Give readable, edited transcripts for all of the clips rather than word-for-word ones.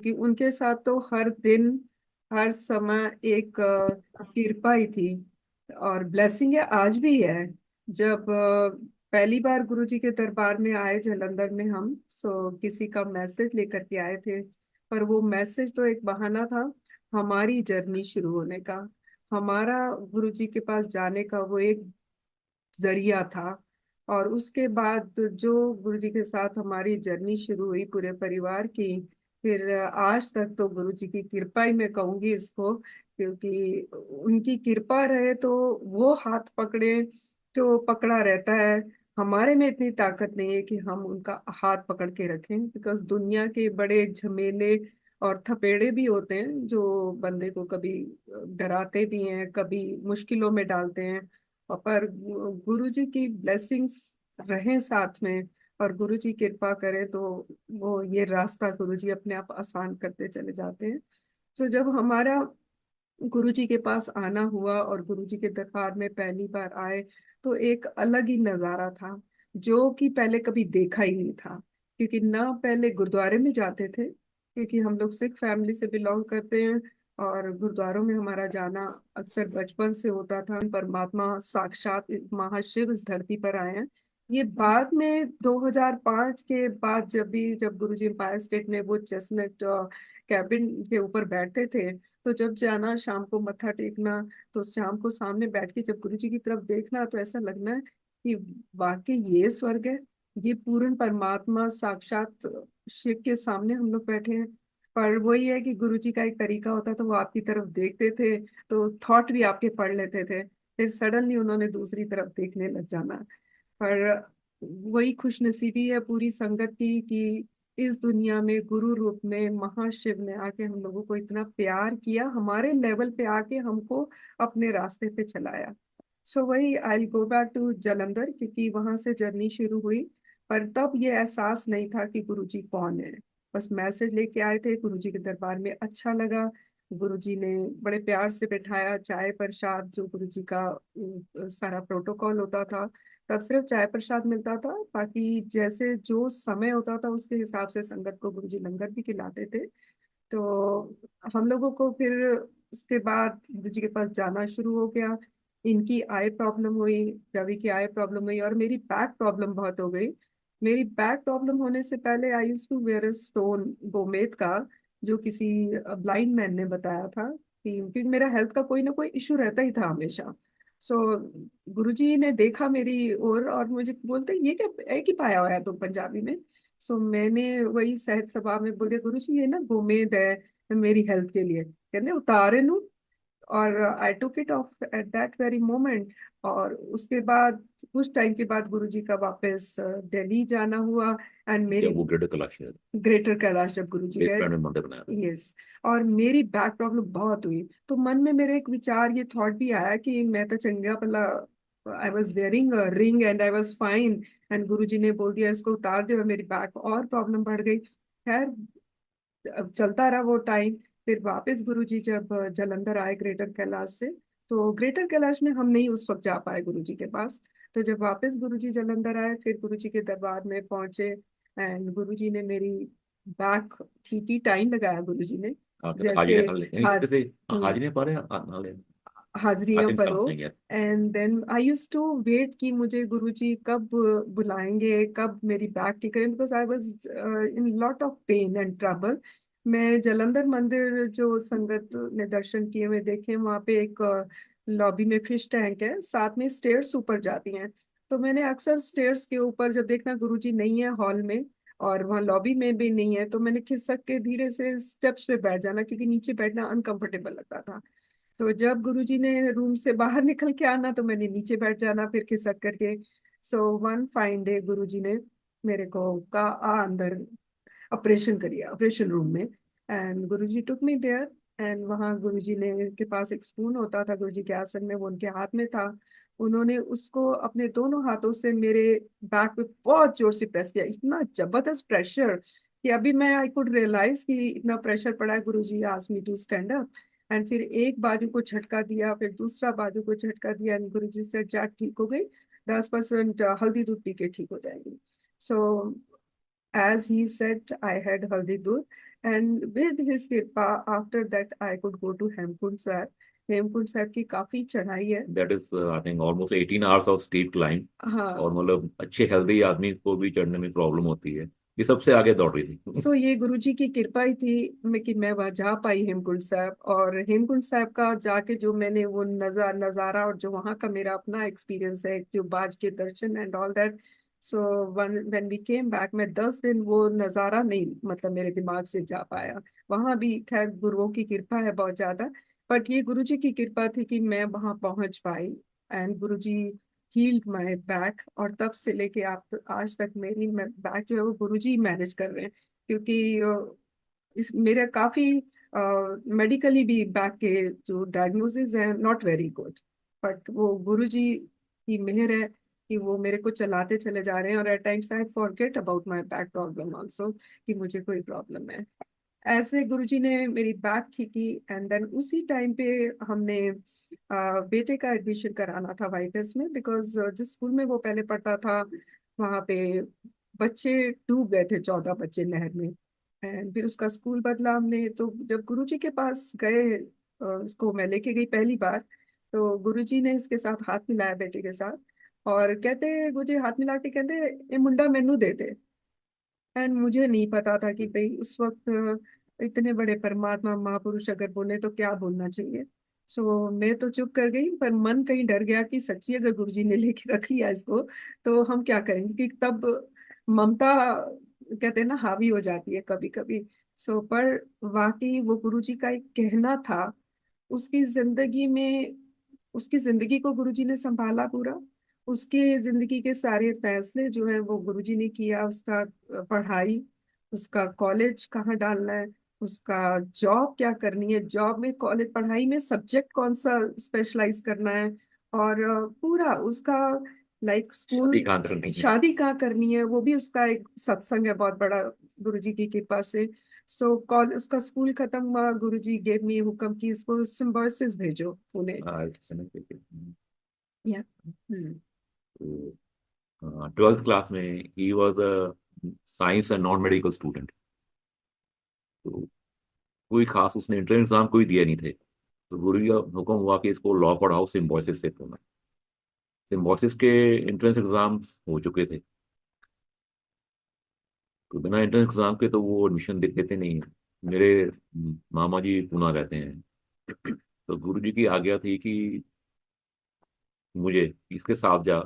कि उनके साथ तो हर दिन हर समय एक कृपा ही थी और ब्लेसिंग है, आज भी है। जब पहली बार गुरुजी के दरबार में आए जालंधर में हम, सो किसी का मैसेज लेकर के आए थे। पर वो मैसेज तो एक बहाना था हमारी जर्नी शुरू होने का। हमारा गुरुजी के पास जाने का वो एक जरिया था। और उसके बाद जो गुरुजी के साथ हमारी जर्नी शुरू हुई पूरे परिवार की, फिर आज तक तो गुरुजी की कृपा ही मैं कहूंगी इसको, क्योंकि उनकी कृपा रहे तो वो हाथ पकड़े तो पकड़ा रहता है। हमारे में इतनी ताकत नहीं है कि हम उनका हाथ पकड़ के रखें, बिकॉज दुनिया के बड़े झमेले और थपेड़े भी होते हैं जो बंदे को कभी डराते भी हैं, कभी मुश्किलों में डालते हैं। पर गुरु जी की ब्लेसिंग्स रहें साथ में और गुरु जी कृपा करें तो वो ये रास्ता गुरु जी अपने आप आसान करते चले जाते हैं। तो जब हमारा गुरु जी के पास आना हुआ और गुरु जी के दरबार में पहली बार आए, तो एक अलग ही नजारा था जो कि पहले कभी देखा ही नहीं था। क्योंकि ना पहले गुरुद्वारे में जाते थे, क्योंकि हम लोग सिख फैमिली से बिलोंग करते हैं और गुरुद्वारों में हमारा जाना अक्सर बचपन से होता था। परमात्मा साक्षात महाशिव इस धरती पर आए हैं। ये बाद में 2005 के बाद जब गुरुजी एम्पायर स्टेट में वो चेस्टनट कैबिन के ऊपर बैठते थे, तो जब जाना शाम को मत्था टेकना, तो शाम को सामने बैठ के जब गुरु जी की तरफ देखना तो ऐसा लगना है कि वाकई ये स्वर्ग है। ये पूर्ण परमात्मा साक्षात शिव के सामने हम लोग बैठे हैं। पर वही है कि गुरु जी का एक तरीका होता था, वो आपकी तरफ देखते थे तो थॉट भी आपके पढ़ लेते थे, फिर सडनली उन्होंने दूसरी तरफ देखने लग जाना। पर वही खुशनसीबी है पूरी संगत की कि इस दुनिया में गुरु रूप में महाशिव ने आके हम लोगों को इतना प्यार किया, हमारे लेवल पे आके हमको अपने रास्ते पे चलाया। सो वही आई गो बैक टू जालंधर, क्योंकि वहां से जर्नी शुरू हुई। पर तब ये एहसास नहीं था कि गुरुजी कौन है। बस मैसेज लेके आए थे, गुरुजी के दरबार में अच्छा लगा। गुरुजी ने बड़े प्यार से बैठाया, चाय प्रसाद जो गुरुजी का सारा प्रोटोकॉल होता था, तब सिर्फ चाय प्रसाद मिलता था। बाकी जैसे जो समय होता था उसके हिसाब से संगत को गुरुजी लंगर भी खिलाते थे। तो हम लोगों को फिर उसके बाद गुरु जी के पास जाना शुरू हो गया। इनकी आई प्रॉब्लम हुई, रवि की आई प्रॉब्लम हुई और मेरी बैक प्रॉब्लम बहुत हो गई। मेरी बैक प्रॉब्लम होने से पहले I use to wear a stone गोमेद का, जो किसी ब्लाइंड मैन ने बताया था कि क्योंकि मेरा हेल्थ का कोई ना कोई इशू रहता ही था हमेशा। सो गुरुजी ने देखा मेरी और मुझे बोलते ये क्या एक ही पाया हुआ है तुम पंजाबी में। सो मैंने वही सहज सभा में बोले गुरु जी ये ना गोमेद है मेरी हेल्थ के लिए, कहने उतारे नू। और I took it off at that very moment. और उसके बाद कुछ टाइम के बाद गुरु जी का वापस दिल्ली जाना हुआ। एंड या मेरी वो ग्रेटर कैलाश है। ग्रेटर कैलाश जब गुरु जी गए। बेसमेंट में मंदिर बनाया था। यस। और मेरी बैक प्रॉब्लम बहुत हुई, तो मन में मेरे एक विचार ये थॉट भी आया कि मैं तो चंगा भला I was wearing ring and I was fine, and Guruji ने बोल दिया इसको उतार दे, और मेरी बैक और प्रॉब्लम बढ़ गई। खैर अब चलता रहा वो टाइम। फिर वापस गुरुजी जब जलंधर आए ग्रेटर कैलाश से, तो ग्रेटर कैलाश में हम नहीं उस वक्त जा पाए गुरुजी के पास। तो जब वापस गुरुजी जलंधर आए फिर गुरुजी के दरबार में पहुंचे, एंड गुरुजी ने मेरी बैक ठीक ही टाइम लगाया गुरुजी ने। हाँ, कहते हाजिरी जैसे निकाल लेते हाज जैसे हाजिरी पा रहे हैं नाले। आई हाजिरियां थिंक भरो। समथिंग है। And then I use to wait कि मुझे गुरुजी कब बुलाएंगे, कब मेरी बैक ठीक करें, because I was in lot of pain and trouble. मैं जलंधर मंदिर जो संगत ने दर्शन किए हुए देखे, वहाँ पे एक लॉबी में फिश टैंक है, साथ में स्टेयर्स ऊपर जाती हैं। तो मैंने अक्सर स्टेयर्स के ऊपर जब देखना गुरुजी नहीं है हॉल में और वहाँ लॉबी में भी नहीं है, तो मैंने खिसक के धीरे से स्टेप्स पे बैठ जाना, क्योंकि नीचे बैठना अनकंफर्टेबल लगता था। तो जब गुरुजी ने रूम से बाहर निकल के आना तो मैंने नीचे बैठ जाना फिर खिसक करके। So one fine day Guruji ने मेरे को कहा आ अंदर ऑपरेशन करिए ऑपरेशन रूम में। And Guruji took me there. And वहाँ गुरुजी ने के पास एक स्पून होता था गुरुजी के आसन में, वो उनके हाथ में था। उन्होंने उसको अपने दोनों हाथों से मेरे बैक पे बहुत जोर से प्रेस किया, इतना जबरदस्त प्रेशर कि अभी मैं आई कुड रियलाइज कि इतना प्रेशर पड़ा है। Guruji asked me to stand up. And फिर एक बाजू को झटका दिया, फिर दूसरा बाजू को झटका दिया, एंड गुरुजी से जा ठीक हो गई, 10% हल्दी दूध पी के ठीक हो जाएंगी। सो as he said, I had Haldi Dud, and with his kripa, after that I could go to Hemkund Sahib. Hemkund Sahib की काफी चढ़ाई है। That is I think almost 18 hours of steep climb. हाँ। और मतलब अच्छे हेल्दी आदमी को भी चढ़ने में प्रॉब्लम होती है। ये सबसे आगे दौड़ रही थी। सो ये गुरुजी की कृपा ही थी मैं कि मैं वहां जा पाई हेमकुंड साहब। और हेमकुंड साहब का जाके जो मैंने वो नजारा और जो वहाँ का मेरा अपना एक्सपीरियंस है, जो बाज के दर्शन and all that. So one when we came back, मैं 10 दिन वो नजारा नहीं मतलब मेरे दिमाग से जा पाया। वहां भी खैर गुरुओं की कृपा है बहुत ज्यादा, बट ये गुरुजी की कृपा थी कि मैं वहां पहुंच पाई। And Guruji healed my back, और तब से लेके आप आज तक मेरी बैक जो है वो गुरुजी मैनेज कर रहे हैं। क्योंकि इस मेरे काफी मेडिकली भी बैक के जो डायग्नोसिस हैं नॉट वेरी गुड, बट वो गुरुजी की मेहर है कि वो मेरे को चलाते चले जा रहे हैं। और at times I forget about my back problem also, कि मुझे कोई प्रॉब्लम है। ऐसे गुरुजी ने मेरी बैक ठीक की। एंड देन उसी टाइम पे हमने बेटे का एडमिशन कराना था वाइटस में, बिकॉज जिस स्कूल में वो पहले पढ़ता था वहाँ पे बच्चे डूब गए थे, 14 बच्चे नहर में। एंड फिर उसका स्कूल बदला हमने। तो जब गुरुजी के पास गए, इसको मैं लेके गई पहली बार, तो गुरुजी ने इसके साथ हाथ मिलाया बेटे के साथ, और कहते मुझे हाथ मिला के कहते ये मुंडा मैनू दे दे। एंड मुझे नहीं पता था कि भाई उस वक्त इतने बड़े परमात्मा महापुरुष अगर बोले तो क्या बोलना चाहिए। सो मैं तो चुप कर गई, पर मन कहीं डर गया कि सच्ची अगर गुरुजी ने लेके रख लिया इसको तो हम क्या करेंगे, क्योंकि तब ममता कहते हैं ना हावी हो जाती है कभी कभी। सो पर वाकई वो गुरुजी का एक कहना था। उसकी जिंदगी में, उसकी जिंदगी को गुरुजी ने संभाला पूरा। उसके जिंदगी के सारे फैसले जो है वो गुरुजी ने किया। उसका पढ़ाई, उसका कॉलेज कहाँ डालना है, उसका जॉब क्या करनी है, जॉब में कॉलेज पढ़ाई में सब्जेक्ट कौन सा स्पेशलाइज करना है, और पूरा उसका लाइक शादी स्कूल, कहाँ करनी है। शादी कहाँ करनी है वो भी उसका एक सत्संग है बहुत बड़ा गुरुजी की कृपा से। सो कॉल उसका स्कूल खत्म हुआ, गुरुजी गेव मी हुक्म की इसको सिम्बोसिस भेजो पुणे। या। ट्वेल्थ क्लास में he was a science and non medical student. तो कोई खास उसने एंट्रेंस एग्जाम कोई दिया नहीं थे। तो गुरु जी का हुक्म हुआ कि इसको लॉ पढ़ाओ सिम्बोसिस से पुणे। सिम्बोसिस के एंट्रेंस एग्जाम्स हो चुके थे, तो बिना एंट्रेंस एग्जाम के तो वो एडमिशन दे देते नहीं है। मेरे मामा जी पूना रहते हैं। तो गुरु जी की आज्ञा थी कि मुझे इसके साथ जा,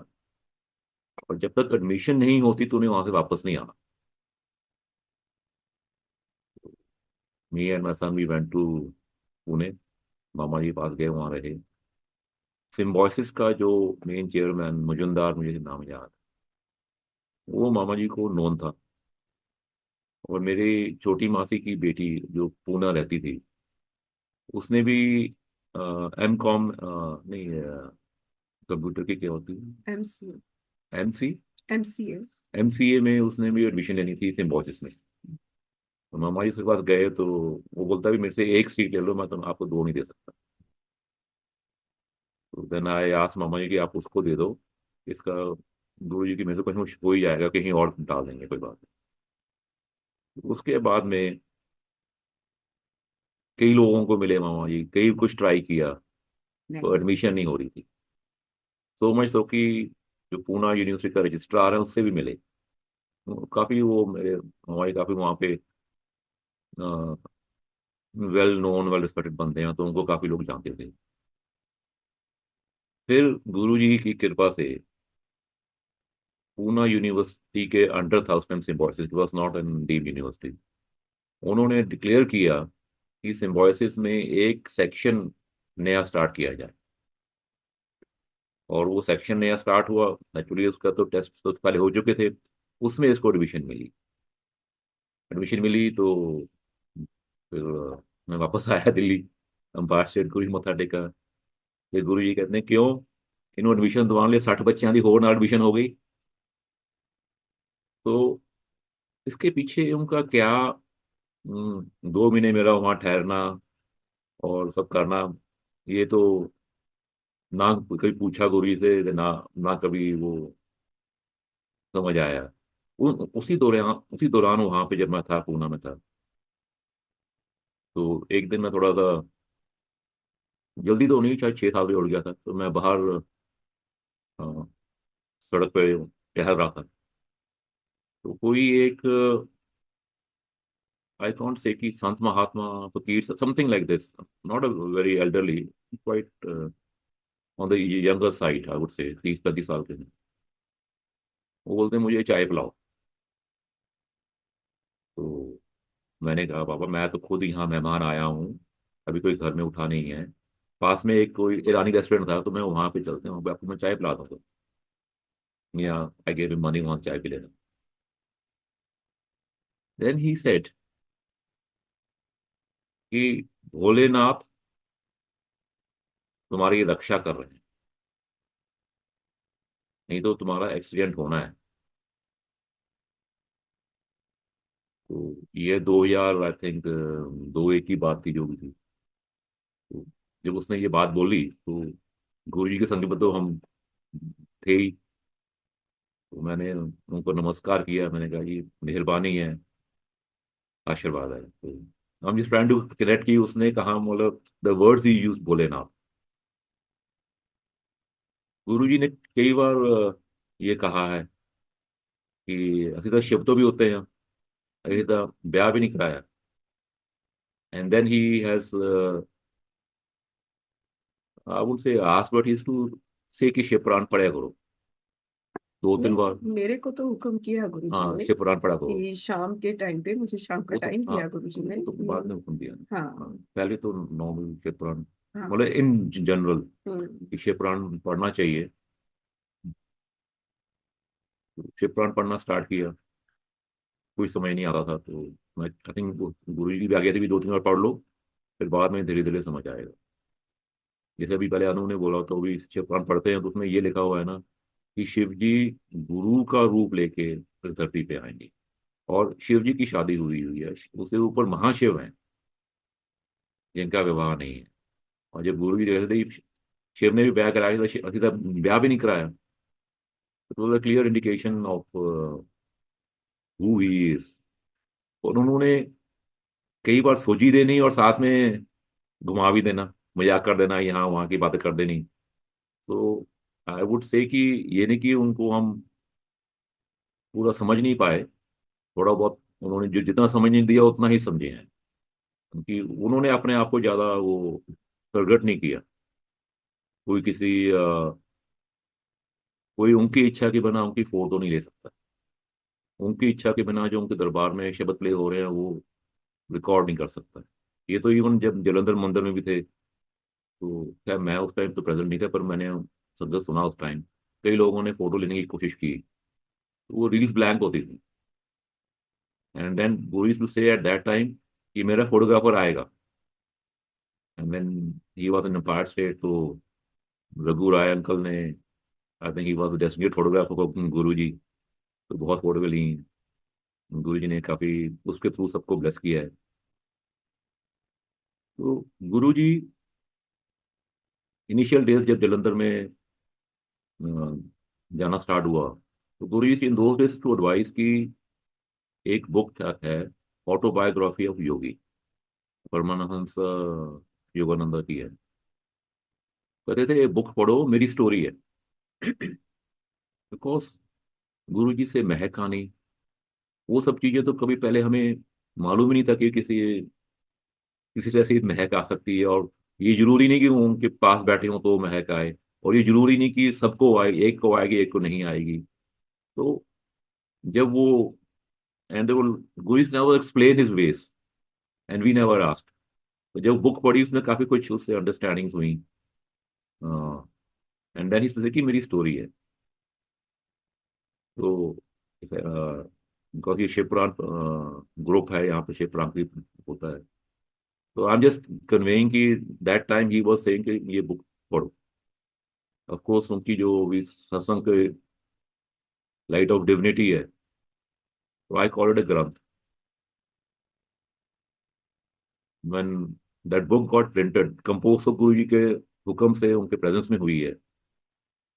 और जब तक एडमिशन नहीं होती तो उन्हें वहां से वापस नहीं आना। Me and my son we went to Pune. मामा जी के पास गए, वहां रहे। सिम्बोसिस का जो मेन चेयरमैन मुजुमदार, मुझे नाम याद है, वो मामा जी को नोन था। और मेरी छोटी मासी की बेटी जो पूना रहती थी, उसने भी एम कॉम नहीं, कंप्यूटर की क्या होती है, MCA. M C, MCA. M C A में उसने भी एडमिशन लेनी थी सिम्बोसिस में। तो मामा जी के पास गए तो वो बोलता भी मेरे से एक सीट ले लो, मैं तो आपको दो नहीं दे सकता। तो देन आई आस्क्ड मामा जी कि आप उसको दे दो इसका। गुरु जी की मेरे से कुछ हो ही जाएगा, कहीं और डाल देंगे, कोई बात नहीं। उसके बाद में कई लोगों को मिले मामा जी, कई कुछ ट्राई किया, तो नहीं। एडमिशन नहीं हो रही थी। सो मच सो कि जो पूना यूनिवर्सिटी का रजिस्ट्रार है उससे भी मिले। काफी वो मेरे मामा जी काफी वहाँ पे वेल नोन वेल रिस्पेक्टेड बनते हैं, तो उनको काफी लोग जानते थे। फिर गुरु जी की कृपा से पूना यूनिवर्सिटी के अंडर था उस time Symbiosis, was not an deemed university. उन्होंने डिक्लेयर किया कि सिम्बोसिस में एक सेक्शन नया स्टार्ट किया जाए। और वो सेक्शन नया स्टार्ट हुआ। एक्चुअली उसका तो टेस्ट तो पहले हो चुके थे। उसमें इसको एडमिशन मिली। एडमिशन मिली तो फिर मैं वापस आया दिल्ली। अंपायर स्टेट को भी मत्था टेका। फिर गुरु जी कहते हैं क्यों इन्हों एडमिशन दवाने लिए 60 बच्चों की होर नाल एडमिशन हो गई। तो इसके पीछे उनका क्या, 2 महीने मेरा वहाँ ठहरना और सब करना, ये तो ना कभी पूछा गुरु जी से, ना ना कभी वो समझ आया। उसी दौरान वहां पे जब मैं था, पूना में था, तो एक दिन मैं थोड़ा सा, जल्दी तो नहीं, शायद 6 7 बजे उठ गया था, तो मैं बाहर अ, सड़क पे टहल रहा था। तो कोई एक, आई कॉन्ट से कि संत महात्मा फकीर, something like this, not a very elderly, quite on the younger side, I would से 30 35 साल के हैं। वो बोलते हैं मुझे चाय पिलाओ। तो मैंने कहा पापा मैं तो खुद यहाँ मेहमान आया हूँ, अभी कोई घर में उठा नहीं है, पास में एक कोई ईरानी रेस्टोरेंट था, तो मैं वहां पे चलते हैं, वहाँ पे आपको मैं चाय पिला दूंगा, या आई गेव हिम मनी, वहां से चाय पी लेना। देन ही सेड कि भोलेनाथ तुम्हारी रक्षा कर रहे हैं, नहीं तो तुम्हारा एक्सीडेंट होना है। तो ये 2000 आई थिंक 2 1 की बात थी जो भी थी। तो जब उसने ये बात बोली, तो गुरु जी के संग में तो हम थे ही। तो मैंने उनको नमस्कार किया, मैंने कहा ये मेहरबानी है, आशीर्वाद है। तो हम जिस फ्रेंड को कनेक्ट की, उसने कहा, मतलब the words he use Bholenath. गुरु जी ने कई बार ये कहा है कि असि तो शिव तो भी होते हैं, अभी तो ब्याह भी नहीं कराया, and then he has, I would say asked but he to say कि शिव पुराण पढ़ा करो 2 3 बार। नहीं, मेरे को तो हुक्म किया गुरुजी हाँ, ने शिव पुराण पढ़ा करो। कि शाम के टाइम पे मुझे शाम का वो तो टाइम हाँ, दिया गुरुजी ने वो तो बाद में हुक्म दिया ना। हाँ, हाँ पहले तो नॉर्मल शिव पुराण, हाँ। मतलब इन जनरल हम्म। शिव पुराण पढ़ना चाहिए। शिव पुराण पढ़ना स्टार्ट किया, कोई समझ नहीं आ रहा था, तो मैं आई थिंक गुरु जी भी आगे थे भी 2 3 बार पढ़ लो, फिर बाद में धीरे धीरे समझ आएगा। जैसे अभी पहले अनु ने बोला, तो भी शिव पुराण पढ़ते हैं तो उसमें ये लिखा हुआ है ना कि शिव जी गुरु का रूप लेके इस धरती पे आएंगे, और शिव जी की शादी हुई हुई है, उससे ऊपर महाशिव हैं जिनका विवाह नहीं है। और जब गुरु जी जैसे थे, शिव ने भी ब्याह कराया था, अभी तक ब्याह भी नहीं कराया, तो clear indication of who he is. और उन्होंने कई बार सोची देनी और साथ में घुमा भी देना, मजाक कर देना, यहाँ वहाँ की बातें कर देनी। तो आई वुड से कि ये नहीं कि उनको हम पूरा समझ नहीं पाए, थोड़ा बहुत उन्होंने जो जितना समझ नहीं दिया उतना ही समझे हैं, क्योंकि उन्होंने अपने आप को ज्यादा वो प्रकट नहीं किया। कोई किसी कोई उनकी इच्छा के बिना उनकी फोटो नहीं ले सकता, उनकी इच्छा के बिना जो उनके दरबार में शब्द प्ले हो रहे हैं वो रिकॉर्ड नहीं कर सकता। ये तो इवन जब जलंधर मंदिर में भी थे, तो क्या मैं उस टाइम तो प्रेजेंट नहीं था, पर मैंने संगत सुना उस टाइम, कई लोगों ने फोटो लेने की कोशिश की, तो वो रील्स ब्लैंक होती थी। एंड देन वो used to say at that time कि मेरा फोटोग्राफर आएगा, and when he was in apart state, तो रघु राय अंकल ने, I think he was destined photographer को गुरु जी, तो बहुत फोटो ली। गुरु जी ने काफी उसके थ्रू सबको ब्लेस किया है। तो गुरु जी इनिशियल डेज जब जलंधर में जाना स्टार्ट हुआ, तो Guru ji in those days to advise की एक बुक है, autobiography of yogi, Paramahansa Yogananda की है। कहते थे ये बुक पढ़ो, मेरी स्टोरी है। बिकॉज गुरु जी से महक आनी, वो सब चीजें तो कभी पहले हमें मालूम ही नहीं था कि किसी किसी से ऐसी महक आ सकती है। और ये जरूरी नहीं कि वो उनके पास बैठे हों तो महक आए, और ये जरूरी नहीं कि सबको आए, एक को आएगी एक को नहीं आएगी। तो जब वो, and guru never explain his ways, and we never asked. तो जब बुक पढ़ी उसमें काफी कुछ उससे अंडरस्टैंडिंग्स हुई, एंड देन ही कि मेरी स्टोरी है। तो बिकॉज ये शिवपुराण ग्रुप है यहाँ पे, शिवपुराण की होता है, तो आई एम जस्ट कन्वेइंग कि that time he was saying कि ये बुक पढ़ो। ऑफ कोर्स उनकी जो भी सत्संग के लाइट ऑफ डिविनिटी है, तो आई कॉल इट अ ग्रंथ। When that book got printed, compose तो गुरु जी के हुक्म से उनके प्रेजेंस में हुई है।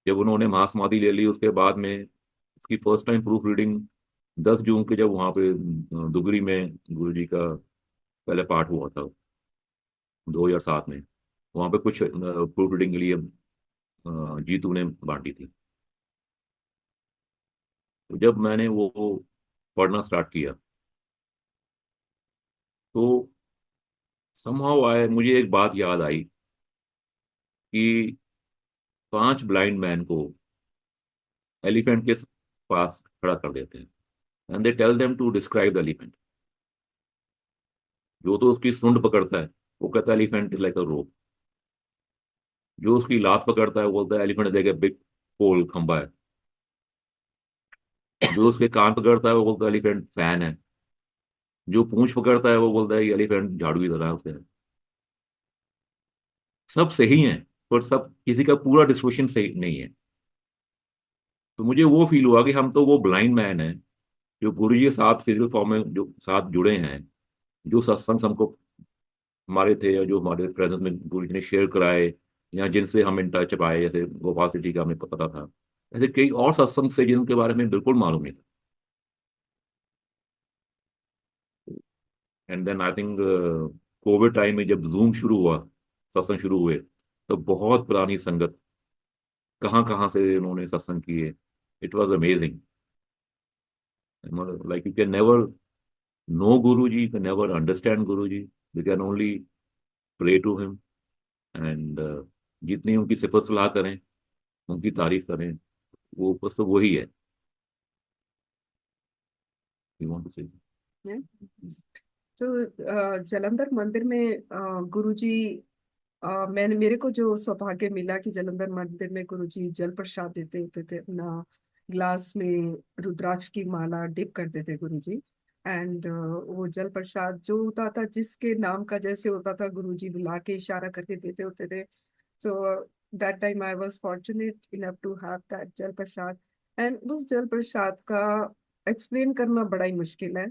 जब उन्होंने महासमाधि ले ली, उसके बाद में उसकी फर्स्ट टाइम प्रूफ रीडिंग 10 जून के जब वहाँ पे दुगरी में गुरु जी का पहले पाठ हुआ था 2007 में, वहाँ पे कुछ प्रूफ रीडिंग के लिए जीतू ने बांटी थी। तो जब मैंने वो पढ़ना स्टार्ट किया तो समहाउ आए मुझे एक बात याद आई कि 5 ब्लाइंड मैन को एलिफेंट के पास खड़ा कर देते हैं, and they tell them to describe the elephant. जो तो उसकी सूंड पकड़ता है वो कहता है एलिफेंट लाइक अ रोप। जो उसकी लात पकड़ता है वो बोलता है एलिफेंट लाइक अ बिग पोल, खंबा है। जो उसके कान पकड़ता है वो बोलता है एलिफेंट फैन है। जो पूंछ पकड़ता है वो बोलता है एलिफेंट झाड़ू की तरह है उसके। सब सही है, पर सब किसी का पूरा डिस्क्रिप्शन सही नहीं है। तो मुझे वो फील हुआ कि हम तो वो ब्लाइंड मैन है जो गुरु जी के साथ फिजिकल फॉर्म में जो साथ जुड़े हैं, जो सत्संग हमको हमारे थे या जो हमारे प्रेजेंस में गुरु जी ने शेयर कराए, या जिनसे हम इन टच पाए, जैसे गोपाल सिटी का हमें पता था, ऐसे कई और सत्संग से जिनके बारे में बिल्कुल मालूम नहीं था। And then I think Covid time में जब जूम शुरू हुआ, सत्संग शुरू हुए, तो बहुत पुरानी संगत कहाँ कहाँ से उन्होंने सत्संग किए। It was amazing. Like you can never know Guru ji, can never understand Guru ji, you can only pray to him. And जितनी उनकी सिफत सलाह करें, उनकी तारीफ करें, वो बस तो वही है। यू वांट टू से? है। तो जालंधर मंदिर में गुरुजी, मैंने मेरे को जो सौभाग्य मिला कि जालंधर मंदिर में गुरुजी जल प्रसाद देते होते थे अपना ग्लास में, रुद्राक्ष की माला डिप करते थे गुरुजी। एंड वो जल प्रसाद जो होता था जिसके नाम का जैसे होता था, गुरुजी बुला के इशारा करके देते होते थे। So that time I was fortunate enough to have that जल प्रसाद। एंड उस जल प्रसाद का एक्सप्लेन करना बड़ा ही मुश्किल है।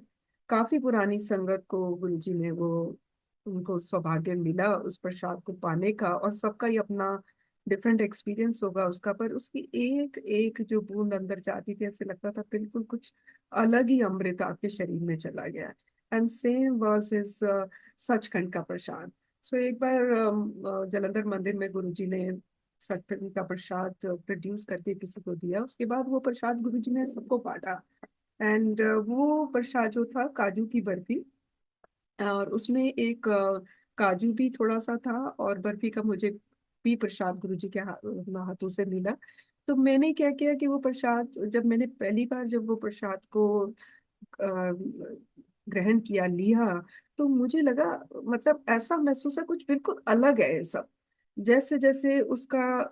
काफी पुरानी संगत को गुरुजी ने वो, उनको सौभाग्य मिला उस प्रसाद को पाने का, और सबका ही अपना डिफरेंट एक्सपीरियंस होगा उसका, पर उसकी एक एक जो बूंद अंदर जाती थी ऐसे लगता था बिल्कुल कुछ अलग ही अमृत आपके शरीर में चला गया। And same was is Sachkhand का प्रसाद। सो एक बार जालंधर मंदिर में गुरुजी ने सतसंग का प्रसाद प्रोड्यूस करके किसी को दिया, उसके बाद वो प्रसाद गुरुजी ने सबको बांटा। एंड वो प्रसाद जो था काजू की बर्फी, और उसमें एक काजू भी थोड़ा सा था, और बर्फी का मुझे भी प्रसाद गुरुजी के हाथों से मिला। तो मैंने क्या किया कि वो प्रसाद जब मैंने पहली बार जब वो प्रसाद को ग्रहण किया, लिया, तो मुझे लगा, मतलब ऐसा महसूस है कुछ बिल्कुल अलग है ये सब। जैसे जैसे उसका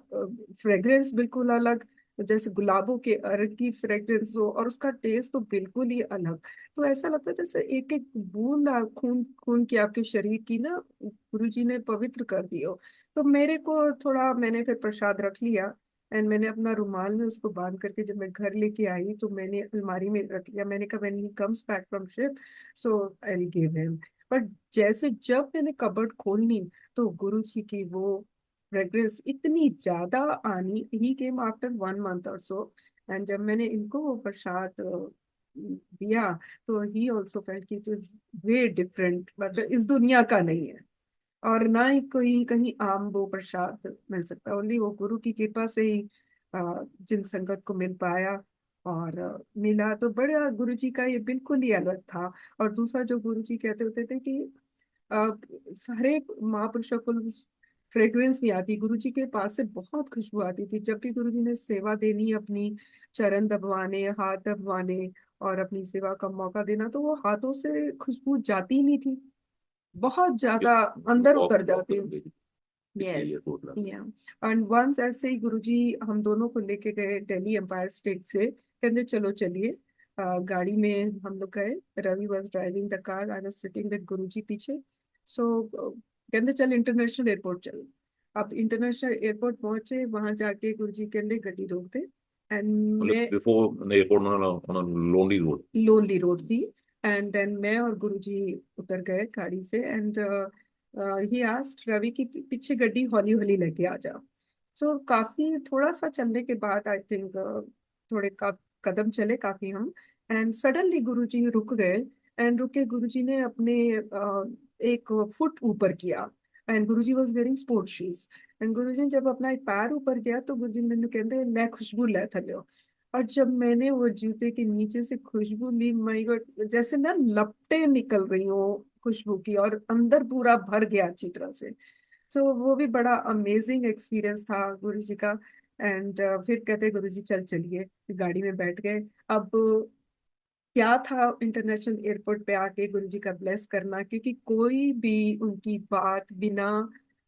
फ्रेग्रेंस बिल्कुल अलग, जैसे गुलाबों के अर्क की फ्रेग्रेंस हो, और उसका टेस्ट तो बिल्कुल ही अलग। तो ऐसा लगता है जैसे एक एक बूंद खून खून की आपके शरीर की ना गुरु जी ने पवित्र कर दी हो। तो मेरे को थोड़ा, मैंने फिर प्रसाद रख लिया, एंड मैंने अपना रुमाल में उसको बांध करके जब मैं घर लेके आई तो मैंने अलमारी में रख लिया। मैंने कहा when he comes back from ship so I will give him. But जैसे जब मैंने कबर्ड खोलनी, तो गुरु जी की वो फ्रेग्रेंस इतनी ज्यादा आनी, ही केम आफ्टर 1 मंथ और सो। एंड जब मैंने इनको वो प्रसाद दिया, तो ही ऑल्सो फेल्ट कि इट इज वे डिफरेंट, मतलब इस दुनिया का नहीं है। और ना ही कोई कहीं आम वो प्रसाद मिल सकता, ओनली वो गुरु की कृपा से ही जिन संगत को मिल पाया। और मिला तो बड़ा गुरु जी का ये बिल्कुल ही अलग था। और दूसरा जो गुरु जी कहते होते थे कि अ, हरे महापुरुषों को फ्रेग्रेंस नहीं आती, गुरु जी के पास से बहुत खुशबू आती थी। जब भी गुरु जी ने सेवा देनी, अपनी चरण दबवाने, हाथ दबवाने और अपनी सेवा का मौका देना, तो वो हाथों से खुशबू जाती ही नहीं थी, बहुत ज्यादा अंदर वॉक उतर वॉक जाती। करेंगे यस। ये बोलना। या एंड वंस ऐसे ही गुरुजी हम दोनों को लेके गए दिल्ली एम्पायर स्टेट से, कहते चलो चलिए। गाड़ी में हम लोग गए, Ravi was driving the car, I was sitting with Guruji पीछे। सो कहते चल इंटरनेशनल एयरपोर्ट चल। अब इंटरनेशनल एयरपोर्ट पहुंचे, वहां जाके गुरुजी कहते गड्डी रोक दे। एंड मतलब मैं, before the airport on a lonely road. Lonely road थी। एंड देन मैं और गुरुजी उतर गए गाड़ी से, एंड ही आस्क्ड रवि की पीछे गड्डी हौली हौली लेके आ जा। सो काफी थोड़ा सा चलने के बाद, आई थिंक थोड़े का कदम चले काफी हम, एंड सडनली गुरुजी रुक गए, एंड रुक के गुरुजी ने अपने एक फुट ऊपर किया, and Guruji was wearing sport shoes, and Guruji ने जब अपना एक पैर ऊपर किया तो गुरुजी मैंने कहते मैं खुशबू ले थल्यो, और जब मैंने वो जूते के नीचे से खुशबू ली, माय गॉड, जैसे ना लपटें निकल रही हो खुशबू की, और अंदर पूरा भर गया अच्छी तरह से। तो वो भी बड़ा अमेजिंग एक्सपीरियंस था गुरु जी का। एंड फिर कहते गुरु जी चल चलिए, गाड़ी में बैठ गए। अब क्या था इंटरनेशनल एयरपोर्ट पे आके गुरु जी का ब्लेस करना, क्योंकि कोई भी उनकी बात बिना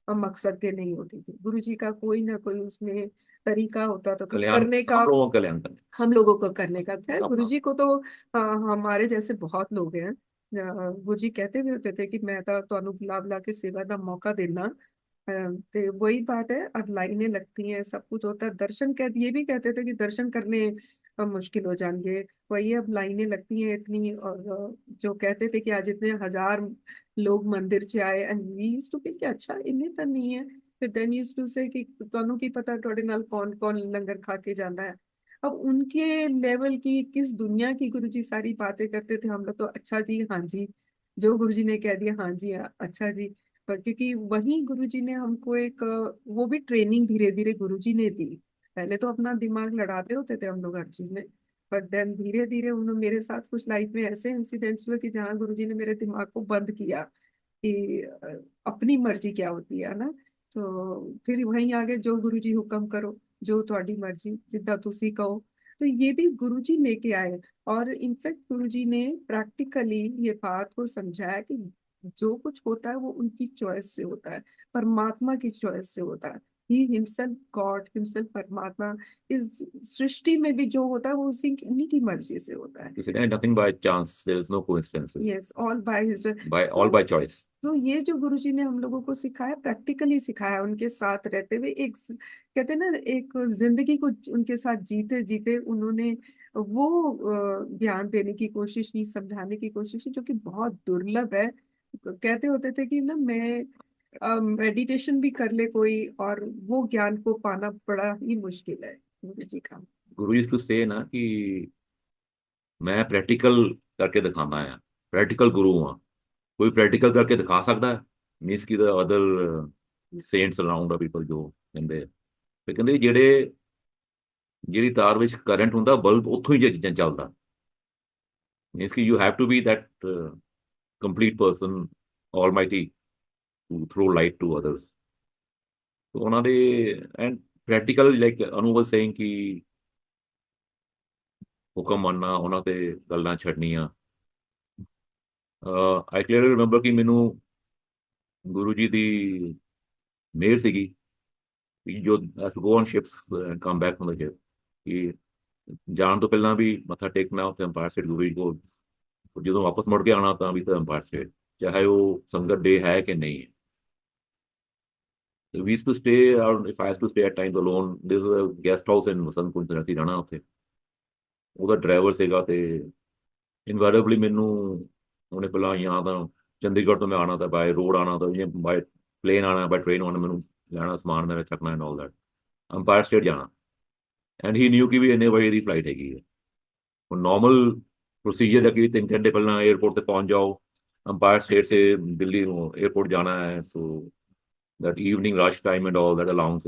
मकसद के नहीं होती थी। गुरु जी का कोई ना कोई उसमें तरीका होता था कुछ कल्याण, करने का, हम लोगों का कल्याण करना। हम लोगों को करने का। खैर हाँ गुरु हाँ। जी को तो हमारे जैसे बहुत लोग हैं, गुरु जी कहते भी होते थे कि मैं तो बुला बुला के सेवा का मौका देना। तो वही बात है, अब लाइनें लगती हैं, सब कुछ होता है, दर्शन कह ये भी कहते थे कि दर्शन करने मुश्किल हो जाएंगे। वही अब लाइनें लगती हैं इतनी, और जो कहते थे कि आज इतने हजार लोग मंदिर से आए, and we used to feel कि अच्छा इन्हें तो नहीं है। फिर देन यूज्ड टू से कि ਤੁਹਾਨੂੰ की पता ਤੁਹਾਡੇ ਨਾਲ कौन कौन लंगर खा के जाना है। अब उनके लेवल की किस दुनिया की गुरुजी सारी बातें करते थे, हम लोग तो अच्छा जी हाँ जी, जो गुरुजी ने कह दिया हाँ जी अच्छा जी। पर क्योंकि वही गुरुजी ने हमको एक वो भी ट्रेनिंग धीरे धीरे गुरुजी ने दी। पहले तो अपना दिमाग लड़ाते होते थे हम लोग हर चीज में, बट देन धीरे धीरे उन्होंने मेरे साथ कुछ लाइफ में ऐसे इंसिडेंट्स हुए कि जहाँ गुरुजी ने मेरे दिमाग को बंद किया कि अपनी मर्जी क्या होती है ना। तो फिर वहीं आगे जो गुरुजी हुक्म करो, जो ਤੁਹਾਡੀ मर्जी जिद्दां तुसी कहो। तो ये भी गुरुजी लेके आए, और इनफैक्ट गुरुजी ने प्रैक्टिकली ये बात को समझाया कि जो कुछ होता है वो उनकी चॉइस से होता है, परमात्मा की चॉइस से होता है। ही हिमसेल्फ गॉड, हिमसेल्फ परमात्मा, इस सृष्टि में भी जो होता है वो उसी उन्हीं की मर्जी से होता है। Is it nothing by chance? There is no coincidences. Yes, all by his. By so all by choice. तो ये जो गुरुजी ने हम लोगों को सिखाया, प्रैक्टिकली सिखाया, उनके साथ रहते हुए एक कहते हैं ना एक जिंदगी को उनके साथ जीते जीते उन्होंने वो ज्ञान देने की कोशिश की, समझाने की कोशिश की, जो कि बहुत दुर्लभ है। कहते होते थे कि ना मैं मेडिटेशन भी कर ले कोई, और वो ज्ञान को पाना बड़ा ही मुश्किल है गुरु जी का। गुरु used to say ना कि मैं प्रैक्टिकल करके दिखाना है, प्रैक्टिकल गुरु हाँ। कोई प्रैक्टिकल करके दिखा सकता है, मीन्स की द अदर सेंट्स अराउंड ਆ ਪੀਪਲ ਜੋ ਕਹਿੰਦੇ, ਫਿਰ ਕਹਿੰਦੇ ਜਿਹੜੀ ਤਾਰ ਵਿੱਚ ਕਰੰਟ ਹੁੰਦਾ ਬਲਬ ਉੱਥੋਂ ਹੀ ਚੱਲਦਾ। ਮੀਨਸ ਕਿ you have to be that complete person almighty to throw light to others. तो ਉਹਨਾਂ ਦੇ and practical like Anu was saying ਕਿ ਹੁਕਮ ਮੰਨਣਾ, ਉਹਨਾਂ ਤੇ ਗੱਲਾਂ ਛੱਡਣੀਆਂ। ਆਈ ਕਲੀਅਰਲੀ ਰਿਮੈਂਬਰ ਕਿ ਮੈਨੂੰ ਗੁਰੂ ਜੀ ਦੀ ਮਿਹਰ ਸੀਗੀ ਕਿ ਜੋ as go on ships come back from the ship, ਕਿ ਜਾਣ ਤੋਂ ਪਹਿਲਾਂ ਵੀ ਮੱਥਾ ਟੇਕਣਾ ਉੱਥੇ ਅੰਪਾਇਰ ਸਟੇਟ ਗੁਰੂ ਜੀ ਕੋਲ, ਜਦੋਂ ਵਾਪਸ ਮੁੜ ਕੇ ਆਉਣਾ ਤਾਂ ਵੀ ਤਾਂ ਅੰਪਾਇਰ ਸਟੇਟ, ਚਾਹੇ ਉਹ ਸੰਗਤ ਡੇ ਹੈ ਕਿ ਨਹੀਂ ਹੈ। We used to stay, or if I used to stay at times alone, there was a guest house in Vasant Kunj ਅਸੀਂ ਰਹਿਣਾ ਉੱਥੇ। ਉਹਦਾ ਡਰਾਈਵਰ ਸੀਗਾ ਤੇ ਇਨਵਾਇਰੇਬਲੀ ਮੈਨੂੰ ਉਹਨੇ ਪਹਿਲਾਂ ਜਾਂ ਤਾਂ ਚੰਡੀਗੜ੍ਹ ਤੋਂ ਮੈਂ ਆਉਣਾ ਤਾਂ ਬਾਏ ਰੋਡ ਆਉਣਾ ਤਾਂ ਜਾਂ ਬਾਏ ਪਲੇਨ ਆਉਣਾ ਬਾਏ ਟ੍ਰੇਨ ਆਉਣਾ, ਮੈਨੂੰ ਲੈਣਾ ਸਮਾਨ ਮੇਰਾ ਚੱਕਣਾ and all that, Empire State ਜਾਣਾ। ਐਂਡ ਹੀ ਨਿਊ ਕਿ ਵੀ ਇੰਨੇ ਵਜੇ ਦੀ ਫਲਾਈਟ ਹੈਗੀ ਹੈ। ਹੁਣ ਨॉर्मल प्रोसीजर है कि 3 घंटे पहले एयरपोर्ट पे पहुंच जाओ, अंपायर स्टेट से दिल्ली एयरपोर्ट जाना है, तो that evening rush time and all that allowance.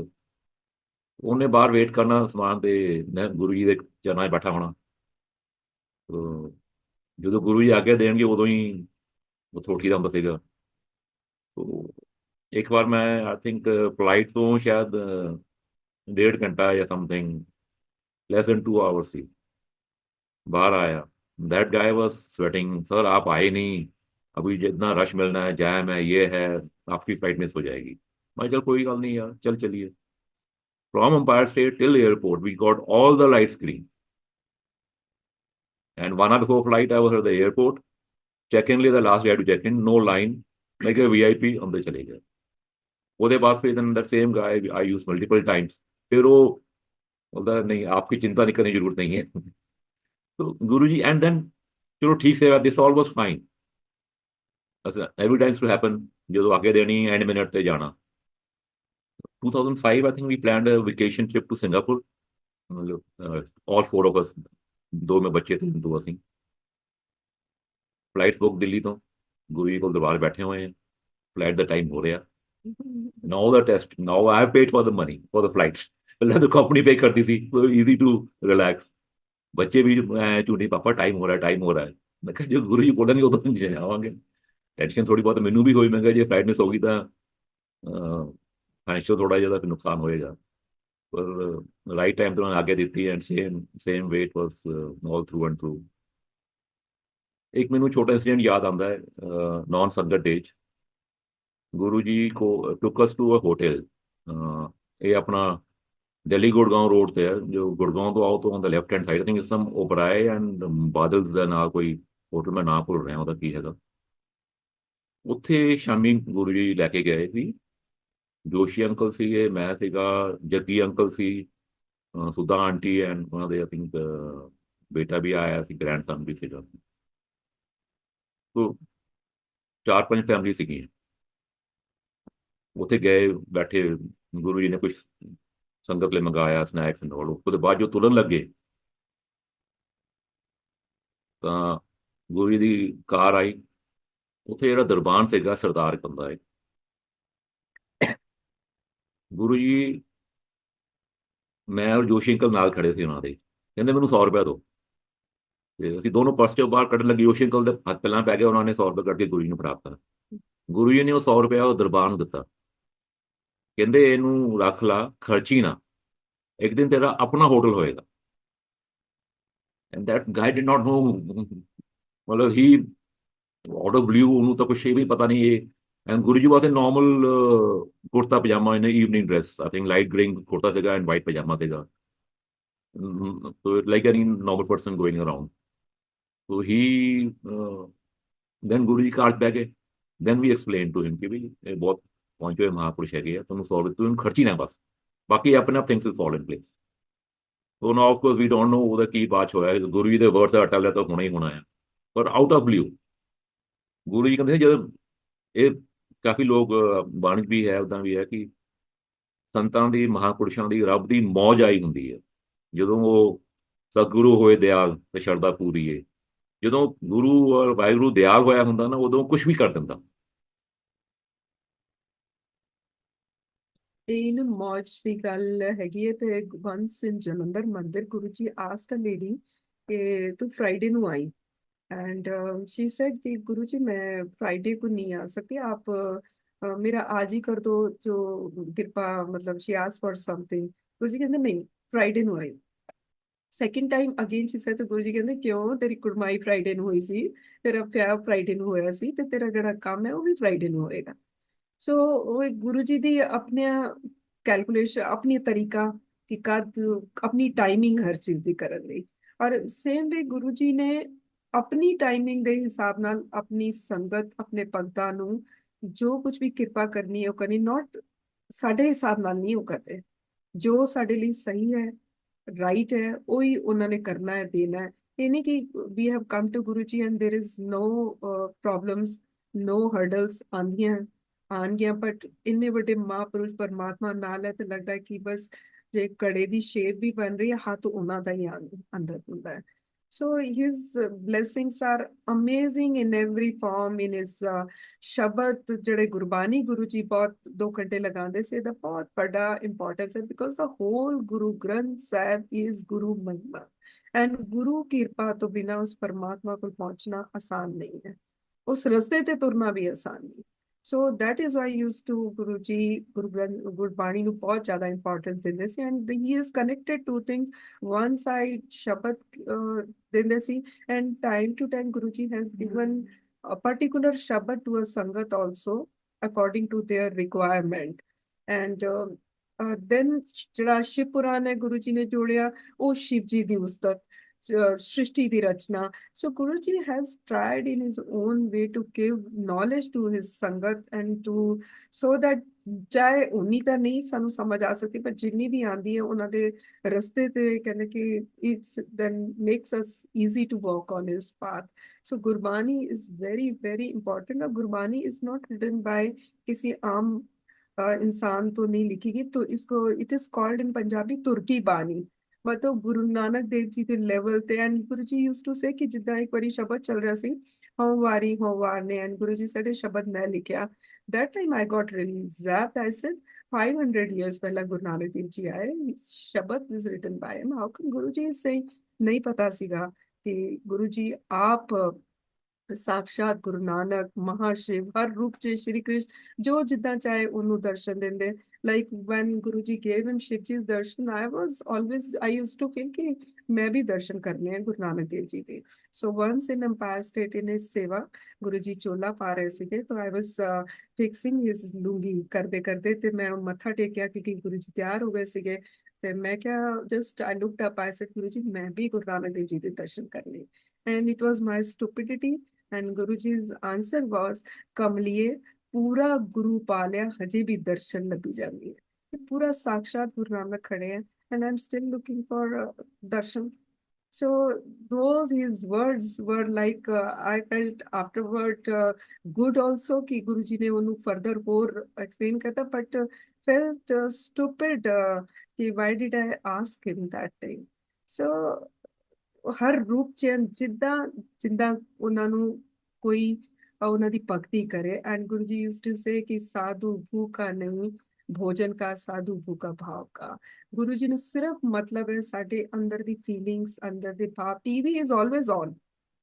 ਉਹਨੇ ਬਾਹਰ ਵੇਟ ਕਰਨਾ ਸਮਾਨ ਤੇ ਮੈਂ ਗੁਰੂ ਜੀ ਦੇ ਚਰਨਾਂ 'ਚ ਬੈਠਾ ਹੋਣਾ। ਤੋ ਜਦੋਂ ਗੁਰੂ ਜੀ ਆਗਿਆ ਦੇਣਗੇ ਉਦੋਂ ਹੀ ਉਹ ਥੋੜੀ ਦਾ ਹੁੰਦਾ ਸੀਗਾ। ਤੋ ਇੱਕ ਵਾਰ ਮੈਂ ਆਈ ਥਿੰਕ ਫਲਾਈਟ ਤੋਂ ਸ਼ਾਇਦ 1.5 घंटा या समथिंग, लेस देन 2 आवर्स ਸੀ, बाहर आया। That guy was sweating, sir आप आए नहीं, अभी जितना रश मिलना है, जैम है, ये है, आपकी फ्लाइट मिस हो जाएगी। मैं चल कोई गल नहीं यार, चल चलिए। From Empire State till airport we got all the lights green, and 1 hour before flight I was at the airport, check in the last day I had to check in, no line, मैं क्या VIP अंदर चले गए। ਉਹਦੇ ਬਾਅਦ फिर then that same guy I used multiple times, फिर वो बोलता नहीं आपकी चिंता नहीं करने की जरूरत नहीं है। तो गुरु जी एंड देन चलो ठीक से this all was fine. Every times to happen जो आगे देनी एंड मिनट ਤੇ ਜਾਣਾ। 2005 I think we planned a vacation trip to Singapore, all 4 of us, ਦੋ ਮੈਂ ਬੱਚੇ ਤੇ ਦੋ ਅਸੀਂ। ਫਲਾਈਟਸ ਬੁੱਕ ਦਿੱਲੀ ਤੋਂ, ਗੁਰੂ ਜੀ ਕੋਲ ਦਰਬਾਰ ਬੈਠੇ ਹੋਏ ਆ, ਫਲਾਈਟ ਦਾ ਟਾਈਮ ਹੋ ਰਿਹਾ। Now the test, now I have paid for the money for the flights. ਪਹਿਲਾਂ ਤਾਂ ਕੰਪਨੀ ਪੇ ਕਰਦੀ थी, तो इजी टू रिलैक्स। ਬੱਚੇ ਵੀ ਝੂਠੇ, ਪਾਪਾ ਟਾਈਮ ਹੋ ਰਿਹਾ, ਟਾਈਮ ਹੋ ਰਿਹਾ ਹੈ। ਮੈਂ ਕਿਹਾ ਜੋ ਗੁਰੂ ਜੀ ਬੋਲਣਗੇ ਉਦੋਂ ਨਹੀਂ ਜਾਵਾਂਗੇ। ਟੈਨਸ਼ਨ ਥੋੜੀ ਬਹੁਤ ਮੈਨੂੰ ਵੀ ਹੋਈ, ਮੈਂ ਕਿਹਾ ਜੇ ਫਲਾਈਟ ਮਿਸ ਹੋ ਗਈ ਤਾਂ ਫਾਈਨੈਂਸ਼ੀਅਲ ਥੋੜਾ ਜਿਹਾ ਤਾਂ ਫਿਰ ਨੁਕਸਾਨ ਹੋਏਗਾ। ਪਰ ਰਾਈਟ ਟਾਈਮ ਤੇ ਉਹਨਾਂ ਨੇ ਆਗੇ ਦਿੱਤੀ, and same same wait was all through and through. ਇੱਕ ਮੈਨੂੰ ਛੋਟਾ ਇੰਸੀਡੈਂਟ ਯਾਦ ਆਉਂਦਾ ਹੈ, ਨॉन संगत डे 'ਚ गुरु जी को टुक अस टू अ होटल। ये अपना दिल्ली गुड़गांव रोड ਤੇ ਹੈ, ਜੋ ਗੁੜਗਾंव ਤੋਂ ਆਓ ਤੋਂ on the left hand side, I think some Oberoi and Badals ਦਾ ਨਾਲ ਕੋਈ ਹੋਟਲ, ਮੈਂ ਨਾਂ ਭੁੱਲ ਰਿਹਾ ਉਹਦਾ ਕੀ ਹੈਗਾ। ਉੱਥੇ ਸ਼ਾਮੀ ਗੁਰੂ ਜੀ ਲੈ ਕੇ ਗਏ ਸੀ। ਜੋਸ਼ੀ ਅੰਕਲ ਸੀਗੇ, ਮੈਂ ਸੀਗਾ, Jaggi uncle C, Sudha aunty and ਉਹਨਾਂ ਦੇ ਆਈ ਥਿੰਕ ਬੇਟਾ ਵੀ ਆਇਆ ਸੀ, ਗ੍ਰੈਂਡਸਨ ਵੀ ਸੀਗਾ। ਤੋ ਚਾਰ ਪੰਜ ਫੈਮਿਲੀ ਸੀਗੀਆਂ ਉੱਥੇ ਗਏ, ਬੈਠੇ। ਗੁਰੂ ਜੀ ਨੇ ਕੁਝ ਸੰਗਤ ਲਈ ਮੰਗਾਇਆ, ਸਨੈਕਸ ਨਾਲ। ਉਹਦੇ ਬਾਅਦ ਜੋ ਤੁਰਨ ਲੱਗੇ ਤਾਂ ਗੁਰੂ ਜੀ ਦੀ ਕਾਰ ਆਈ। ਉੱਥੇ ਜਿਹੜਾ ਦਰਬਾਨ ਸੀਗਾ, ਸਰਦਾਰ ਇੱਕ ਬੰਦਾ ਹੈ, ਗੁਰੂ ਜੀ, ਮੈਂ ਔਰ ਜੋਸ਼ੀ ਅੰਕਲ ਨਾਲ ਖੜੇ ਸੀ ਉਹਨਾਂ ਦੇ, ਕਹਿੰਦੇ ਮੈਨੂੰ 100 ਰੁਪਇਆ ਦਿਓ। ਤੇ ਅਸੀਂ ਦੋਨੋਂ ਪਰਸ ਚੋਂ ਬਾਹਰ ਕੱਢਣ ਲੱਗੇ, ਜੋਸ਼ੀ ਅੰਕਲ ਦੇ ਹੱਥ ਪਹਿਲਾਂ ਪੈ ਗਿਆ, ਉਹਨਾਂ ਨੇ 100 ਰੁਪਏ ਕੱਢ ਕੇ ਗੁਰੂ ਜੀ ਨੂੰ ਫੜਾਤਾ। ਗੁਰੂ ਜੀ ਨੇ ਉਹ 100 ਰੁਪਇਆ ਉਹ ਦਰਬਾਨ ਨੂੰ ਦਿੱਤਾ, ਕਹਿੰਦੇ ਇਹਨੂੰ ਰੱਖ ਲਾ, ਖਰਚੀ ਨਾ, ਇੱਕ ਦਿਨ ਤੇਰਾ ਆਪਣਾ ਹੋਟਲ ਹੋਏਗਾ। ਐਂਡ ਦੈਟ ਗਾਈ ਡਿਡ ਨਾਟ ਨੋ, ਮਤਲਬ ਹੀ ਆਊਟ ਆਫ ਬਲੂ, ਉਹਨੂੰ ਤਾਂ ਕੁਛ ਵੀ ਪਤਾ ਨਹੀਂ ਇਹ। ਐਂਡ ਗੁਰੂ ਜੀ ਵਾਸਤੇ normal kurta pyjama in evening dress, I think light green kurta ਸੀਗਾ ਐਂਡ ਵਾਈਟ ਪਜਾਮਾ ਸੀਗਾ। So like any normal person going around. So he then Guru ji ਕਾਰ 'ਚ ਬਹਿ ਗਏ। then we explained to him ਕਿ ਵੀ ਇਹ ਬਹੁਤ ਪਹੁੰਚੇ ਹੋਏ ਮਹਾਂਪੁਰਸ਼ ਹੈਗੇ ਆ, ਤੁਹਾਨੂੰ 100 ਰੁਪਏ ਤੂੰ ਖਰਚੀ ਨਾ ਬਸ, ਬਾਕੀ ਆਪਣੇ ਆਪ things will fall in place. So now of course we don't know ਉਹਦਾ ਕੀ ਬਾਤ ਹੋਇਆ, ਗੁਰੂ ਜੀ ਦੇ ਵਰਡ ਤੇ ਅਟਲ ਹੈ ਤਾਂ ਹੋਣਾ ਹੀ ਹੋਣਾ ਹੈ। ਪਰ out of blue Guru ji ਕਹਿੰਦੇ ਜਦੋਂ ਇਹ ਕਾਫੀ ਲੋਕ ਬਾਣੀ ਵੀ ਹੈ, ਉਦਾਂ ਵੀ ਹੈ ਕਿ ਸੰਤਾਂ ਦੀ, ਮਹਾਂਪੁਰਸ਼ਾਂ ਦੀ, ਰੱਬ ਦੀ ਮੌਜ ਆਈ ਹੁੰਦੀ ਹੈ ਜਦੋਂ ਉਹ ਸਤਿਗੁਰੂ ਹੋਏ ਦਿਆਲ ਤੇ ਸ਼ਰਧਾ ਪੂਰੀ ਏ। ਜਦੋਂ ਗੁਰੂ ਔਰ ਵਾਹਿਗੁਰੂ ਦਿਆਲ ਹੋਇਆ ਹੁੰਦਾ ਨਾ, ਉਦੋਂ ਕੁਝ ਵੀ ਕਰ ਦਿੰਦਾ। ਇਹ ਮੌਜ ਦੀ ਗੱਲ ਹੈਗੀ ਹੈ। ਤੇ ਵੰਸ ਇਨ ਜਲੰਧਰ ਮੰਦਿਰ Guru ji asked a lady ਕਿ ਤੂੰ ਫਰਾਈਡੇ ਨੂੰ ਆਈ। एंड शी सेड कि गुरुजी मैं फ्राइडे को नहीं आ सकती, आप मेरा आज ही कर दो जो कृपा, मतलब she asked for something. Guruji कहते नहीं, फ्राइडे ਨੂੰ ਆਈ। Second time again she said, ਤੇ ਗੁਰੂਜੀ ਕਹਿੰਦੇ ਕਿਉਂ, ਤੇਰੀ ਕੁੜਮਾਈ ਫਰਾਈਡੇ ਨੂੰ ਹੋਈ ਸੀ, ਤੇਰਾ ਵਿਆਹ ਫਰਾਈਡੇ ਨੂੰ ਹੋਇਆ ਸੀ, ਤੇ ਤੇਰਾ ਜਿਹੜਾ ਕੰਮ ਹੈ ਉਹ ਵੀ ਫਰਾਈਡੇ ਨੂੰ ਹੋਏਗਾ। ਸੋ ਉਹ ਗੁਰੂ ਜੀ ਦੀ ਆਪਣੀ ਕੈਲਕੂਲੇਸ਼ਨ, ਆਪਣੀ ਤਰੀਕਾ ਕਿ ਕਦ ਆਪਣੀ ਟਾਈਮਿੰਗ ਹਰ ਚੀਜ਼ ਦੀ ਕਰਨ ਲਈ। ਔਰ ਸੇਮ ਵੇ ਗੁਰੂ ਜੀ ਨੇ ਆਪਣੀ ਟਾਈਮਿੰਗ ਦੇ ਹਿਸਾਬ ਨਾਲ ਆਪਣੀ ਸੰਗਤ, ਆਪਣੇ ਭਗਤਾਂ ਨੂੰ ਜੋ ਕੁਝ ਵੀ ਕਿਰਪਾ ਕਰਨੀ ਹੈ ਉਹ ਕਰਨੀ, ਨੋਟ ਸਾਡੇ ਹਿਸਾਬ ਨਾਲ ਨਹੀਂ ਉਹ ਕਰਦੇ। ਜੋ ਸਾਡੇ ਲਈ ਸਹੀ ਹੈ, ਰਾਈਟ ਹੈ, ਉਹੀ ਉਹਨਾਂ ਨੇ ਕਰਨਾ ਹੈ, ਦੇਣਾ ਹੈ। ਇਹ ਨਹੀਂ ਕਿ we have come to Guru ji and there is no problems, no hurdles ਆਉਂਦੀਆਂ ਆਉਣਗੀਆਂ, ਬਟ ਇੰਨੇ ਵੱਡੇ ਮਹਾਂਪੁਰਸ਼ ਪਰਮਾਤਮਾ ਨਾਲ ਹੈ ਤੇ ਲੱਗਦਾ ਹੈ ਕਿ ਬਸ ਜੇ ਘੜੇ ਦੀ ਸ਼ੇਪ ਵੀ ਬਣ ਰਹੀ ਹੈ, ਹੱਥ ਉਹਨਾਂ ਦਾ ਹੀ ਅੰਦਰ ਹੁੰਦਾ ਹੈ। So his blessings are amazing in every form, in his ਸ਼ਬਦ ਜਿਹੜੇ ਗੁਰਬਾਣੀ ਗੁਰੂ ਜੀ ਬਹੁਤ 2 ਘੰਟੇ ਲਗਾਉਂਦੇ ਸੀ, ਇਹਦਾ ਬਹੁਤ ਵੱਡਾ ਇੰਪੋਰਟੈਂਸ ਹੈ, because the hole Guru Granth Sahib is ਗੁਰੂ ਮਹਿਮਾ। ਐਂਡ ਗੁਰੂ ਕਿਰਪਾ ਤੋਂ ਬਿਨਾਂ ਉਸ ਪਰਮਾਤਮਾ ਕੋਲ ਪਹੁੰਚਣਾ ਆਸਾਨ ਨਹੀਂ ਹੈ, ਉਸ ਰਸਤੇ ਤੇ ਤੁਰਨਾ ਵੀ ਆਸਾਨ ਨਹੀਂ। ਸੋ that is why used to Guru ji Gurbani ਨੂੰ ਬਹੁਤ ਜ਼ਿਆਦਾ ਇੰਪੋਰਟੈਂਸ ਦਿੰਦੇ ਸੀ। And he is connected to things, one side ਸ਼ਬਦ ਦਿੰਦੇ ਸੀ, and time to time Guru ji has given a particular shabad to a sangat also according to their requirement। and then ਜਿਹੜਾ ਸ਼ਿਵ ਪੁਰਾਣ ਹੈ ਗੁਰੂ ਜੀ ਨੇ ਜੋੜਿਆ, ਉਹ ਸ਼ਿਵ ਜੀ ਦੀ ਉਸਤਤ, ਸ੍ਰਿਸ਼ਟੀ ਦੀ ਰਚਨਾ। So Guruji has tried in his own way to give knowledge to his sangat and to so that ਚਾਹੇ ਉਨੀ ਤਾਂ ਨਹੀਂ ਸਾਨੂੰ ਸਮਝ ਆ ਸਕਦੀ, ਪਰ ਜਿੰਨੀ ਵੀ ਆਉਂਦੀ ਹੈ ਉਹਨਾਂ ਦੇ ਰਸਤੇ ਤੇ ਕਹਿੰਦੇ ਕਿ it's then makes us easy to walk on his path। So Gurbani is very very important। और Gurbani is not written by किसी आम इंसान तो नहीं लिखी गई, तो इसको it is called in Punjabi तुर्की बानी। ਮਤਲਬ ਗੁਰੂ ਨਾਨਕ ਦੇਵ ਜੀ ਦੇ ਲੈਵਲ ਤੇ ਐਂਡ ਗੁਰੂ ਜੀ ਯੂਜ਼ ਟੂ ਸੇ ਕਿ ਜਿੱਦਾਂ ਇੱਕ ਵਾਰੀ ਸ਼ਬਦ ਚੱਲ ਰਿਹਾ ਸੀ, ਹਉ ਵਾਰੀ ਹਉ ਵਾਰ ਨੇ, ਐਂਡ ਗੁਰੂ ਜੀ ਸਾਡੇ ਸ਼ਬਦ ਮੈਂ ਲਿਖਿਆ। that time I got really zapped. I said 500 years ਪਹਿਲਾਂ ਗੁਰੂ ਨਾਨਕ ਦੇਵ ਜੀ ਆਏ, ਸ਼ਬਦ is written by him, how come Guru ji is saying? ਨਹੀਂ ਪਤਾ ਸੀਗਾ ਕਿ ਗੁਰੂ ਜੀ ਆਪ ਸਾਕਸ਼ਾਤ ਗੁਰੂ ਨਾਨਕ ਮਹਾਸ਼ਿਵ ਹਰ ਰੂਪ ਚ ਸ਼੍ਰੀ ਕ੍ਰਿਸ਼ਨ ਜੋ ਜਿੱਦਾਂ ਚਾਹੇ ਉਹਨੂੰ ਦਰਸ਼ਨ ਦਿੰਦੇ। Like van Guru ji gave him Shiv ji darshan, I was always I used to feel ਕਿ ਮੈਂ ਵੀ ਦਰਸ਼ਨ ਕਰਨੇ ਆ ਗੁਰੂ ਨਾਨਕ ਦੇਵ ਜੀ ਦੇ। ਸੋ ਵਨਸ ਇਨ ਅੰਪਾਇਰ ਸਟੇਟ ਇਨ ਹਿਸ ਸੇਵਾ, ਗੁਰੂ ਜੀ ਚੋਲਾ ਪਾ ਰਹੇ ਸੀਗੇ, ਤਾਂ ਆਈ ਵਾਸ ਫਿਕਸਿੰਗ ਹਿਸ ਲੁੰਗੀ ਕਰਦੇ ਕਰਦੇ, ਤੇ ਮੈਂ ਮੱਥਾ ਟੇਕਿਆ ਕਿਉਂਕਿ ਗੁਰੂ ਜੀ ਤਿਆਰ ਹੋ ਗਏ ਸੀਗੇ। ਤੇ ਮੈਂ ਕਿਹਾ just I looked up, I said Guru ji ਮੈਂ ਵੀ ਗੁਰੂ ਨਾਨਕ ਦੇਵ ਜੀ ਦੇ ਦਰਸ਼ਨ ਕਰਨੇ। And it was my stupidity. And Guru जी's आंसर was, कमलिए पूरा गुरु पा लिया हजे भी दर्शन लभी जाती है। ये पूरा साक्षात गुरु नानक खड़े हैं, and I'm still looking for darshan. So those his words were like I felt afterward good also कि गुरु जी ने उन्हें further और explain करता, but felt stupid कि why did I ask him that thing. So ਹਰ ਰੂਪ ਚ ਜਿੱਦਾਂ ਜਿੱਦਾਂ ਉਹਨਾਂ ਨੂੰ ਕੋਈ ਉਹਨਾਂ ਦੀ ਭਗਤੀ ਕਰੇ। ਐਂਡ ਗੁਰੂ ਜੀ ਯੂਜ਼ਡ ਟੂ ਸੇ ਕਿ ਸਾਧੂ ਭੂਖਾ ਨਹੀਂ, ਭੋਜਨ ਕਾ ਸਾਧੂ ਭੂਖਾ ਭਾਵ ਕਾ। ਗੁਰੂ ਜੀ ਨੂੰ ਸਿਰਫ ਮਤਲਬ ਹੈ ਸਾਡੇ ਅੰਦਰ ਦੀ ਫੀਲਿੰਗਸ, ਅੰਦਰ ਦੇ ਭਾਵ। TV is always on,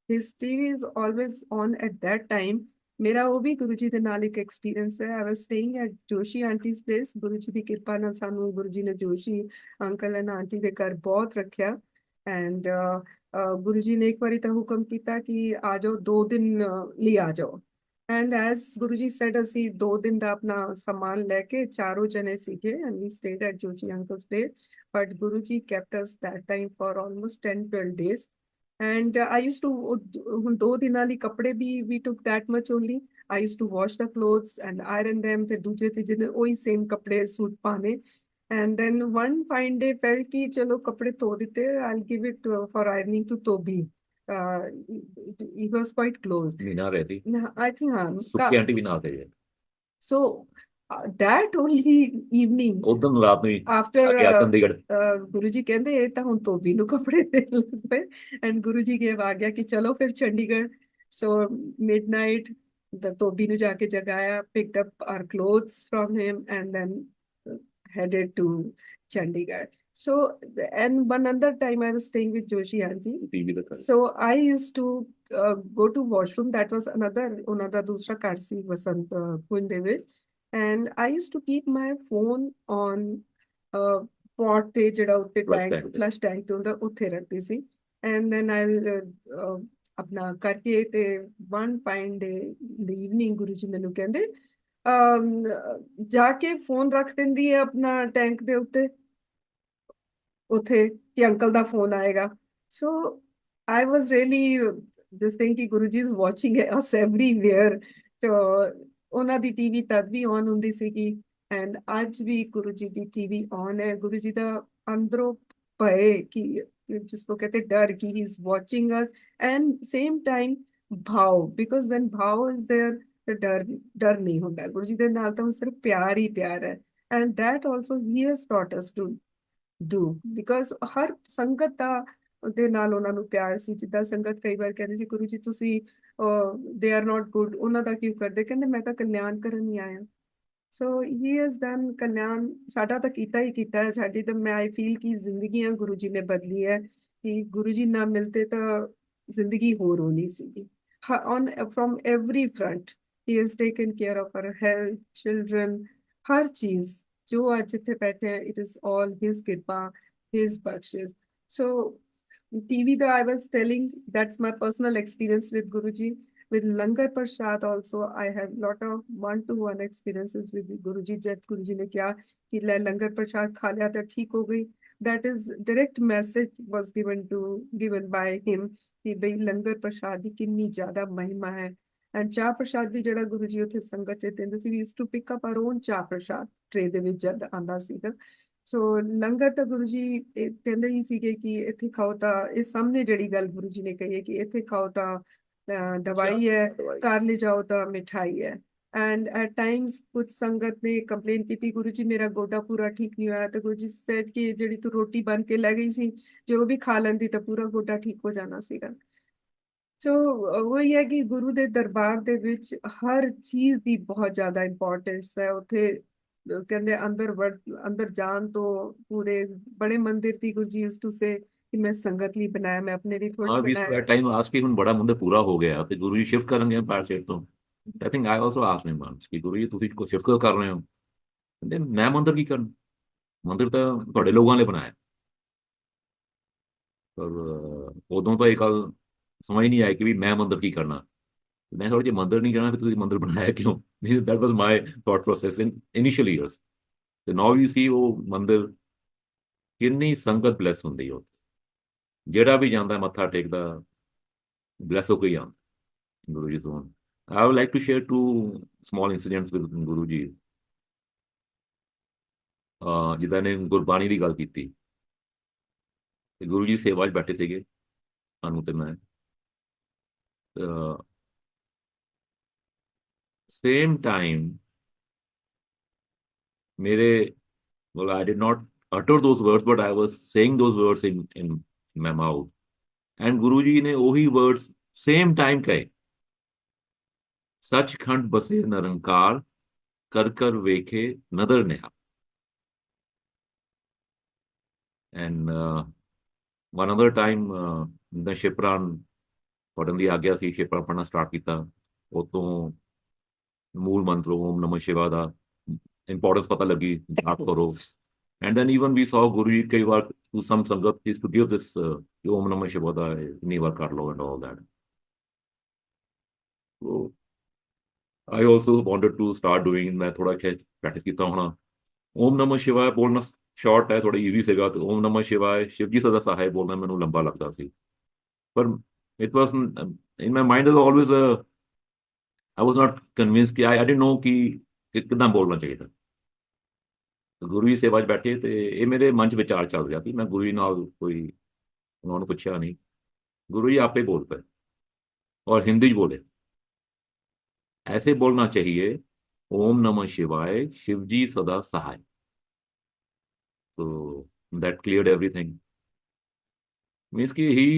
his TV is always on at that time. ਮੇਰਾ ਉਹ ਵੀ ਗੁਰੂ ਜੀ ਦੇ ਨਾਲ ਇੱਕ ਐਕਸਪੀਰੀਅੰਸ ਹੈ। ਆਈ ਵਾਸ staying at Joshi ਆਂਟੀਜ਼ place. Guru ji ਦੀ ਕਿਰਪਾ ਨਾਲ ਸਾਨੂੰ ਗੁਰੂ ਜੀ ਨੇ ਜੋਸ਼ੀ ਅੰਕਲ ਐਂਡ ਆਂਟੀ ਦੇ ਘਰ ਬਹੁਤ ਰੱਖਿਆ। ਐਂਡ ਗੁਰੂ ਜੀ ਨੇ ਇੱਕ ਵਾਰੀ ਤਾਂ ਹੁਕਮ ਕੀਤਾ ਕਿ ਆ ਜਾਓ 2 ਦਿਨ ਲਈ ਆ ਜਾਓ। And as Guru ji sad, ਅਸੀਂ 2 ਦਿਨ ਦਾ ਆਪਣਾ ਸਮਾਨ ਲੈ ਕੇ ਚਾਰੋਂ ਜਣੇ ਸੀਗੇ, and we stayed at Joshi uncle's place. But Guru ji kept us that time for almost 10-12 days. And I used to, ਹੁਣ 2 ਦਿਨਾਂ ਲਈ ਕੱਪੜੇ ਵੀ we took that much only. I used to wash the clothes and iron them, ਫਿਰ ਦੂਜੇ ਤੀਜੇ ਦਿਨ ਉਹੀ same ਕੱਪੜੇ ਸੂਟ ਪਾਣੇ। And then one fine day felt कि चलो कपड़े धो देते, I'll give it for ironing to Toby. He was quite close. Meena रहती, I think हाँ सुक्की आंटी भी ना थे जे। so that only evening उदम रात में after आके चंडीगढ़। गुरु जी कहते ਇਹ ਤਾਂ ਹੁਣ ਧੋਬੀ ਨੂੰ ਕੱਪੜੇ ਦੇਣ ਲੱਗ ਪਏ। ਐਂਡ ਗੁਰੂ ਜੀ ਗੇਵ ਆ ਗਿਆ ਕਿ ਚਲੋ ਫਿਰ ਚੰਡੀਗੜ੍ਹ। ਸੋ midnight the ਧੋਬੀ ਨੂੰ ਜਾ ਕੇ ਜਗਾਇਆ, picked up our clothes from him, and then headed to Chandigarh. So and one other time I was staying with Joshi aunty, TV देखा। so I used to go to washroom. That was another दूसरा घर ਸੀ ਵਸੰਤ ਕੁੰਜ ਦੇ ਵਿੱਚ। and I used to keep my phone on pot ਤੇ ਜਿਹੜਾ ਉੱਤੇ tank ਫਲਸ਼ tank ਤੇ ਹੁੰਦਾ ਉੱਥੇ ਰੱਖਦੀ ਸੀ। and then I'll ਆਪਣਾ ਕਰਕੇ ਤੇ one fine day in the evening Guru ji ਮੈਨੂੰ ਕਹਿੰਦੇ ਜਾ ਕੇ ਫੋਨ ਰੱਖ ਦਿੰਦੀ ਹੈ ਆਪਣਾ ਟੈਂਕ ਦੇ ਉੱਤੇ ਉੱਥੇ ਕਿ ਅੰਕਲ ਦਾ ਫੋਨ ਆਏਗਾ। ਸੋ ਆਈ ਵਾਸ ਰੀਅਲੀ ਦਿਸ ਥਿੰਗ ਕਿ Guru ji is watching us everywhere. ਸੋ ਉਹਨਾਂ ਦੀ ਟੀਵੀ ਤਦ ਵੀ ਔਨ ਹੁੰਦੀ ਸੀਗੀ, ਐਂਡ ਅੱਜ ਵੀ ਗੁਰੂ ਜੀ ਦੀ ਟੀਵੀ ਔਨ ਹੈ। ਗੁਰੂ ਜੀ ਦਾ ਅੰਦਰੋਂ ਭਏ ਕਿ ਜਿਸको कहते डर कि he is watching us, and same time भाव, because when भाव is there ਤੇ ਡਰ ਨਹੀਂ ਹੁੰਦਾ। ਗੁਰੂ ਜੀ ਦੇ ਨਾਲ ਤਾਂ ਸਿਰਫ ਪਿਆਰ ਹੀ ਪਿਆਰ ਹੈ। And that also he has taught us to do, because ਹਰ ਸੰਗਤ ਦਾ ਦੇ ਨਾਲ ਉਹਨਾਂ ਨੂੰ ਪਿਆਰ ਸੀ। ਜਿੱਦਾਂ ਸੰਗਤ ਕਈ ਵਾਰ ਕਹਿੰਦੀ ਸੀ ਗੁਰੂ ਜੀ ਤੁਸੀਂ ਦੇ ਆਰ ਨਾਟ ਗੁੱਡ, ਉਹਨਾਂ ਦਾ ਕਿਉਂ ਕਰਦੇ? ਕਹਿੰਦੇ ਮੈਂ ਤਾਂ ਕਲਿਆਣ ਕਰਨ ਹੀ ਆਇਆ। ਸੋ ਹੀ ਹੈਜ਼ ਡਨ ਕਲਿਆਣ, ਸਾਡਾ ਤਾਂ ਕੀਤਾ ਹੀ ਕੀਤਾ ਹੈ। ਸਾਡੀ ਤਾਂ ਮੈਂ ਆਈ ਫੀਲ ਕਿ ਜ਼ਿੰਦਗੀਆਂ ਗੁਰੂ ਜੀ ਨੇ ਬਦਲੀ ਹੈ, ਕਿ ਗੁਰੂ ਜੀ ਨਾ ਮਿਲਤੇ ਤਾਂ ਜ਼ਿੰਦਗੀ ਹੋਰ ਹੋਣੀ ਸੀਗੀ। on from every front he has taken care of our health, children, हर चीज जो आज जिथे बैठे हैं, it is all his कृपा, his बख्शिश. So TV that I was telling, that's my personal experience with Guruji. With Langar Prasad also, I have lot of one-to-one experiences with Guruji. जब Guruji ने क्या कि लंगर प्रसाद खा लिया तो ठीक हो गई, that is direct message was given by him कि भाई लंगर प्रसाद की कितनी ज्यादा महिमा है। एंड चाह प्रसाद भी जड़ा गुरु जी उत्थे संगत च दिंदे सी, we used to pick up our own ਚਾਹ ਪ੍ਰਸ਼ਾਦ ਟਰੇ ਦੇ ਵਿੱਚ ਜਦ ਆਂਦਾ ਸੀਗਾ। ਸੋ ਲੰਗਰ ਤਾਂ ਗੁਰੂ ਜੀ ਕਹਿੰਦੇ ਹੀ ਸੀਗੇ ਕਿ ਇੱਥੇ ਖਾਓ ਤਾਂ ਇਹ ਸਾਹਮਣੇ ਜਿਹੜੀ ਗੱਲ ਗੁਰੂ ਜੀ ਨੇ ਕਹੀ ਹੈ ਕਿ ਇੱਥੇ ਖਾਓ ਤਾਂ ਦਵਾਈ ਹੈ, ਘਰ ਲੈ ਜਾਓ ਤਾਂ ਮਿਠਾਈ ਹੈ। एंड एट टाइम्स कुछ संगत ने कंप्लेन की थी, गुरु जी मेरा गोडा पूरा ठीक नहीं होया, तो गुरु जी सेड कि ਜਿਹੜੀ ਤੂੰ ਰੋਟੀ ਬਣ ਕੇ ਲੈ ਗਈ ਸੀ ਜੋ ਵੀ ਖਾ ਲੈਂਦੀ ਤਾਂ ਪੂਰਾ ਗੋਡਾ ਠੀਕ ਹੋ ਜਾਣਾ ਸੀਗਾ। ਸੋ ਉਹੀ ਹੈ ਕਿ ਗੁਰੂ ਦੇ ਦਰਬਾਰ ਦੇ ਵਿੱਚ ਹਰ ਚੀਜ਼ ਦੀ ਬਹੁਤ ਜ਼ਿਆਦਾ ਇੰਪੋਰਟੈਂਸ ਹੈ ਉੱਥੇ। ਕਹਿੰਦੇ ਅੰਦਰ ਜਾਣ ਤੋਂ ਪੂਰੇ ਬੜੇ ਮੰਦਿਰ ਦੀ Guru ji used to say ਕਿ ਮੈਂ ਸੰਗਤ ਲਈ ਬਣਾਇਆ, ਮੈਂ ਆਪਣੇ ਲਈ ਥੋੜੀ ਹਾਂ ਵੀ ਬਣਾਇਆ। ਐਟ ਟਾਈਮ ਆਸ ਕਿ ਹੁਣ ਬੜਾ ਮੰਦਰ ਪੂਰਾ ਹੋ ਗਿਆ ਤੇ ਗੁਰੂ ਜੀ ਸ਼ਿਫਟ ਕਰਨਗੇ ਪੈਰ ਸੇਟ ਤੋਂ। I think I also asked him once ਕਿ ਗੁਰੂ ਜੀ ਤੁਸੀਂ ਕੋ ਸ਼ਿਫਟ ਕਿਉਂ ਕਰ ਰਹੇ ਹੋ? ਕਹਿੰਦੇ ਮੈਂ ਮੰਦਰ ਕੀ ਕਰਨ, ਮੰਦਰ ਤਾਂ ਤੁਹਾਡੇ ਲੋਕਾਂ ਨੇ ਬਣਾਇਆ। ਪਰ ਉਦੋਂ ਤਾਂ ਇਹ ਗੱਲ ਸਮਝ ਨਹੀਂ ਆਈ ਕਿ ਵੀ ਮੈਂ ਮੰਦਰ ਕੀ ਕਰਨਾ। ਮੈਂ ਥੋੜਾ ਜੇ ਮੰਦਰ ਨਹੀਂ ਜਾਣਾ ਫਿਰ ਤੁਸੀਂ ਮੰਦਰ ਬਣਾਇਆ ਕਿਉਂ? That was my thought process in initial years. ਤੇ ਨਾਓ ਯੂ ਸੀ ਉਹ ਮੰਦਰ ਕਿੰਨੀ ਸੰਗਤ ਬਲੈਸ ਹੁੰਦੀ ਉਹ, ਜਿਹੜਾ ਵੀ ਜਾਂਦਾ ਮੱਥਾ ਟੇਕਦਾ ਬਲੈਸ ਹੋ ਕੇ ਹੀ ਆਉਂਦਾ ਗੁਰੂ ਜੀ ਤੋਂ। I would like to share two small incidents with Guru Ji। ਜਿੱਦਾਂ ਨੇ ਗੁਰਬਾਣੀ ਦੀ ਗੱਲ ਕੀਤੀ ਤੇ ਗੁਰੂ ਜੀ ਸੇਵਾ 'ਚ ਬੈਠੇ ਸੀਗੇ ਸਾਨੂੰ ਤੇ ਮੈਂ, ਸੇਮ ਟਾਈਮ ਮੇਰੇ, well I did not utter those words but I was saying those words in my mouth and Guru ji ਨੇ ਉਹੀ words same time ਕਹੇ, ਸੱਚਖੰਡ ਬਸੇ ਨਿਰੰਕਾਰ ਕਰ ਕਰ ਵੇਖੇ ਨਦਰ ਨਿਹਾਲ। and one other time the ਸ਼ਿਪਰਾਨ ਪੜ੍ਹਨ ਦੀ ਆਗਿਆ ਸੀ, ਸ਼ਿਪਰਾ ਪੜ੍ਹਨਾ ਸਟਾਰਟ ਕੀਤਾ। ਉਤੋਂ ਮੂਲ ਮੰਤਰ ਓਮ ਨਮः ਸ਼ਿਵਾ ਦਾ ਇੰਪੋਰਟੈਂਸ ਪਤਾ ਲੱਗੀ, ਜਾਪ ਕਰੋ। And then even we saw Guru ji ਕਈ ਵਾਰ to some sangat is to give this Om ਨਮः ਸ਼ਿਵਾ ਦਾ ਇੰਨੀ ਵਾਰ ਕਰ ਲਓ and all that. So I also wanted to start doing, ਮੈਂ ਥੋੜਾ ਪ੍ਰੈਕਟਿਸ ਕੀਤਾ ਹੋਣਾ। ਓਮ ਨਮः ਸ਼ਿਵਾय ਬੋਲਣਾ ਸ਼ਾਰਟ ਹੈ, ਥੋੜਾ ਈਜ਼ੀ ਸੀਗਾ, ਤੇ ਓਮ ਨਮः ਸ਼ਿਵਾय ਸ਼ਿਵਜੀ ਸਦਾ ਸਹਾਇ ਬੋਲਣਾ ਮੈਨੂੰ ਲੰਬਾ ਲੱਗਦਾ ਸੀ। ਪਰ it was in my mind always I was not convinced ਕਿ I didn't know ਕਿ ਕਿੱਦਾਂ ਬੋਲਣਾ ਚਾਹੀਦਾ। ਗੁਰੂ ਜੀ ਸੇਵਾ 'ਚ ਬੈਠੇ ਤੇ ਇਹ ਮੇਰੇ ਮਨ 'ਚ ਵਿਚਾਰ ਚੱਲ ਰਿਹਾ ਸੀ। ਮੈਂ ਗੁਰੂ ਜੀ ਨਾਲ ਕੋਈ ਉਹਨਾਂ ਨੂੰ ਪੁੱਛਿਆ ਨਹੀਂ, ਗੁਰੂ ਜੀ ਆਪੇ बोल पए और हिंदी 'ਚ बोले ऐसे बोलना चाहिए ओम नमः शिवाय शिवजी सदा सहाय। तो that cleared everything। मीन्स कि ही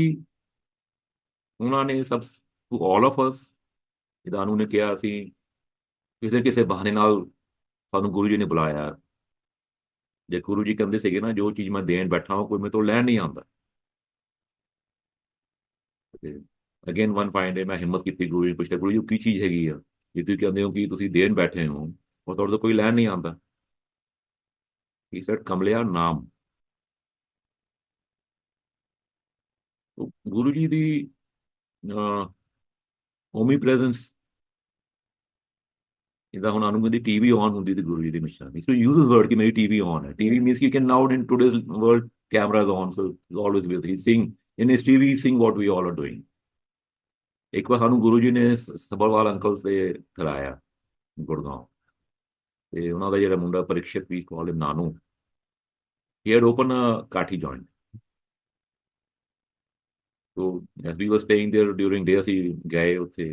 ਉਹਨਾਂ ਨੇ ਸਭ to all of us ਜਿੱਦਾਂ ਨੂੰ ਨੇ ਕਿਹਾ ਅਸੀਂ ਕਿਸੇ ਕਿਸੇ ਬਹਾਨੇ ਨਾਲ ਸਾਨੂੰ ਗੁਰੂ ਜੀ ਨੇ ਬੁਲਾਇਆ। ਜੇ ਗੁਰੂ ਜੀ ਕਹਿੰਦੇ ਸੀਗੇ ਨਾ ਜੋ ਚੀਜ਼ ਮੈਂ ਦੇਣ ਬੈਠਾ ਹਾਂ ਕੋਈ ਮੇਰੇ ਤੋਂ ਲੈਣ ਨਹੀਂ ਆਉਂਦਾ। ਅਗੇਨ ਵਨ ਫਾਈਨ ਡੇ ਮੈਂ ਹਿੰਮਤ ਕੀਤੀ, ਗੁਰੂ ਜੀ ਪੁੱਛਿਆ ਗੁਰੂ ਜੀ ਕੀ ਚੀਜ਼ ਹੈਗੀ ਆ ਜੇ ਤੁਸੀਂ ਕਹਿੰਦੇ ਹੋ ਕਿ ਤੁਸੀਂ ਦੇਣ ਬੈਠੇ ਹੋ ਔਰ ਤੁਹਾਡੇ ਤੋਂ ਕੋਈ ਲੈਣ ਨਹੀਂ ਆਉਂਦਾ? ਹੀ ਸੈਡ ਕਮਲਿਆ ਨਾਮ। ਗੁਰੂ ਜੀ ਦੀ ਓਮੀ ਪ੍ਰੈਜ਼ੈਂਸ, ਜਿੱਦਾਂ ਹੁਣ ਅਨੁਮਤੀ ਦੀ ਟੀਵੀ ਔਨ ਹੁੰਦੀ ਤੇ ਗੁਰੂ ਜੀ ਦੀ ਨਿਸ਼ਾਨੀ। ਸੋ ਯੂਜ਼ ਦਿਸ ਵਰਡ ਕਿ ਮੇਰੀ ਟੀਵੀ ਔਨ ਹੈ। TV means you can now in today's world camera is on, so always with he seeing in his TV seeing what we all are doing. ਇੱਕ ਵਾਰ ਸਾਨੂੰ ਗੁਰੂ ਜੀ ਨੇ ਸਬਰਵਾਲ ਅੰਕਲ ਤੇ ਕਰਾਇਆ ਗੁੜਗਾਉਂ, ਤੇ ਉਹਨਾਂ ਦਾ ਜਿਹੜਾ ਮੁੰਡਾ ਪਰੀਖਿਤ ਵੀ ਕਾਲ ਨਾਨੂ, he had opened a ਕਾਠੀ joint। so as we were staying there during day ਅਸੀਂ ਗਏ ਉੱਥੇ,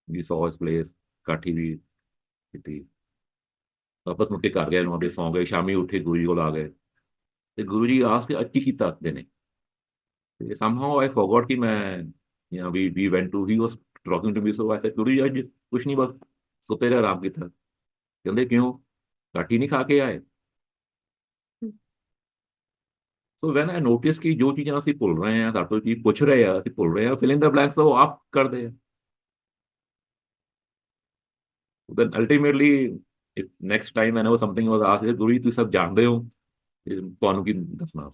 we saw his place, ਕਾਠੀ ਵੀ ਕੀਤੀ, ਵਾਪਸ ਮੁੜ ਕੇ ਘਰ ਗਏ, ਉਹਨਾਂ ਦੇ ਸੌਂ ਗਏ। ਸ਼ਾਮੀ ਉੱਠੇ ਗੁਰੂ ਜੀ ਕੋਲ ਆ ਗਏ ਤੇ ਗੁਰੂ ਜੀ ਆਸ ਕੇ ਅੱਜ ਕੀ ਕੀਤਾ ਆਖਦੇ ਨੇ। ਤੇ somehow I forgot ਕਿ ਮੈਂ we went to, he was talking to me, so I said Guru ji ਅੱਜ ਕੁਛ ਨਹੀਂ ਬਸ ਸੁੱਤੇ ਰਹੇ ਆਰਾਮ ਕੀਤਾ। ਕਹਿੰਦੇ ਕਿਉਂ, ਕਾਠੀ ਨਹੀਂ ਖਾ ਕੇ ਆਏ? ਸੋ ਵੈਨ ਆਈ ਨੋਟਿਸ ਕਿ ਜੋ ਚੀਜ਼ਾਂ ਅਸੀਂ ਭੁੱਲ ਰਹੇ ਹਾਂ, ਸਾਡੇ ਤੋਂ ਚੀਜ਼ ਪੁੱਛ ਰਹੇ ਆ, ਅਸੀਂ ਭੁੱਲ ਰਹੇ ਹਾਂ, ਫਿਲਿੰਗ ਦਾ ਬਲੈਂਕਸ ਉਹ ਆਪ ਕਰਦੇ ਆ। Then ultimately next time when something was asked, Guru ji ਤੁਸੀਂ ਸਭ ਜਾਣਦੇ ਹੋ, ਤੁਹਾਨੂੰ ਕੀ ਦੱਸਣਾ।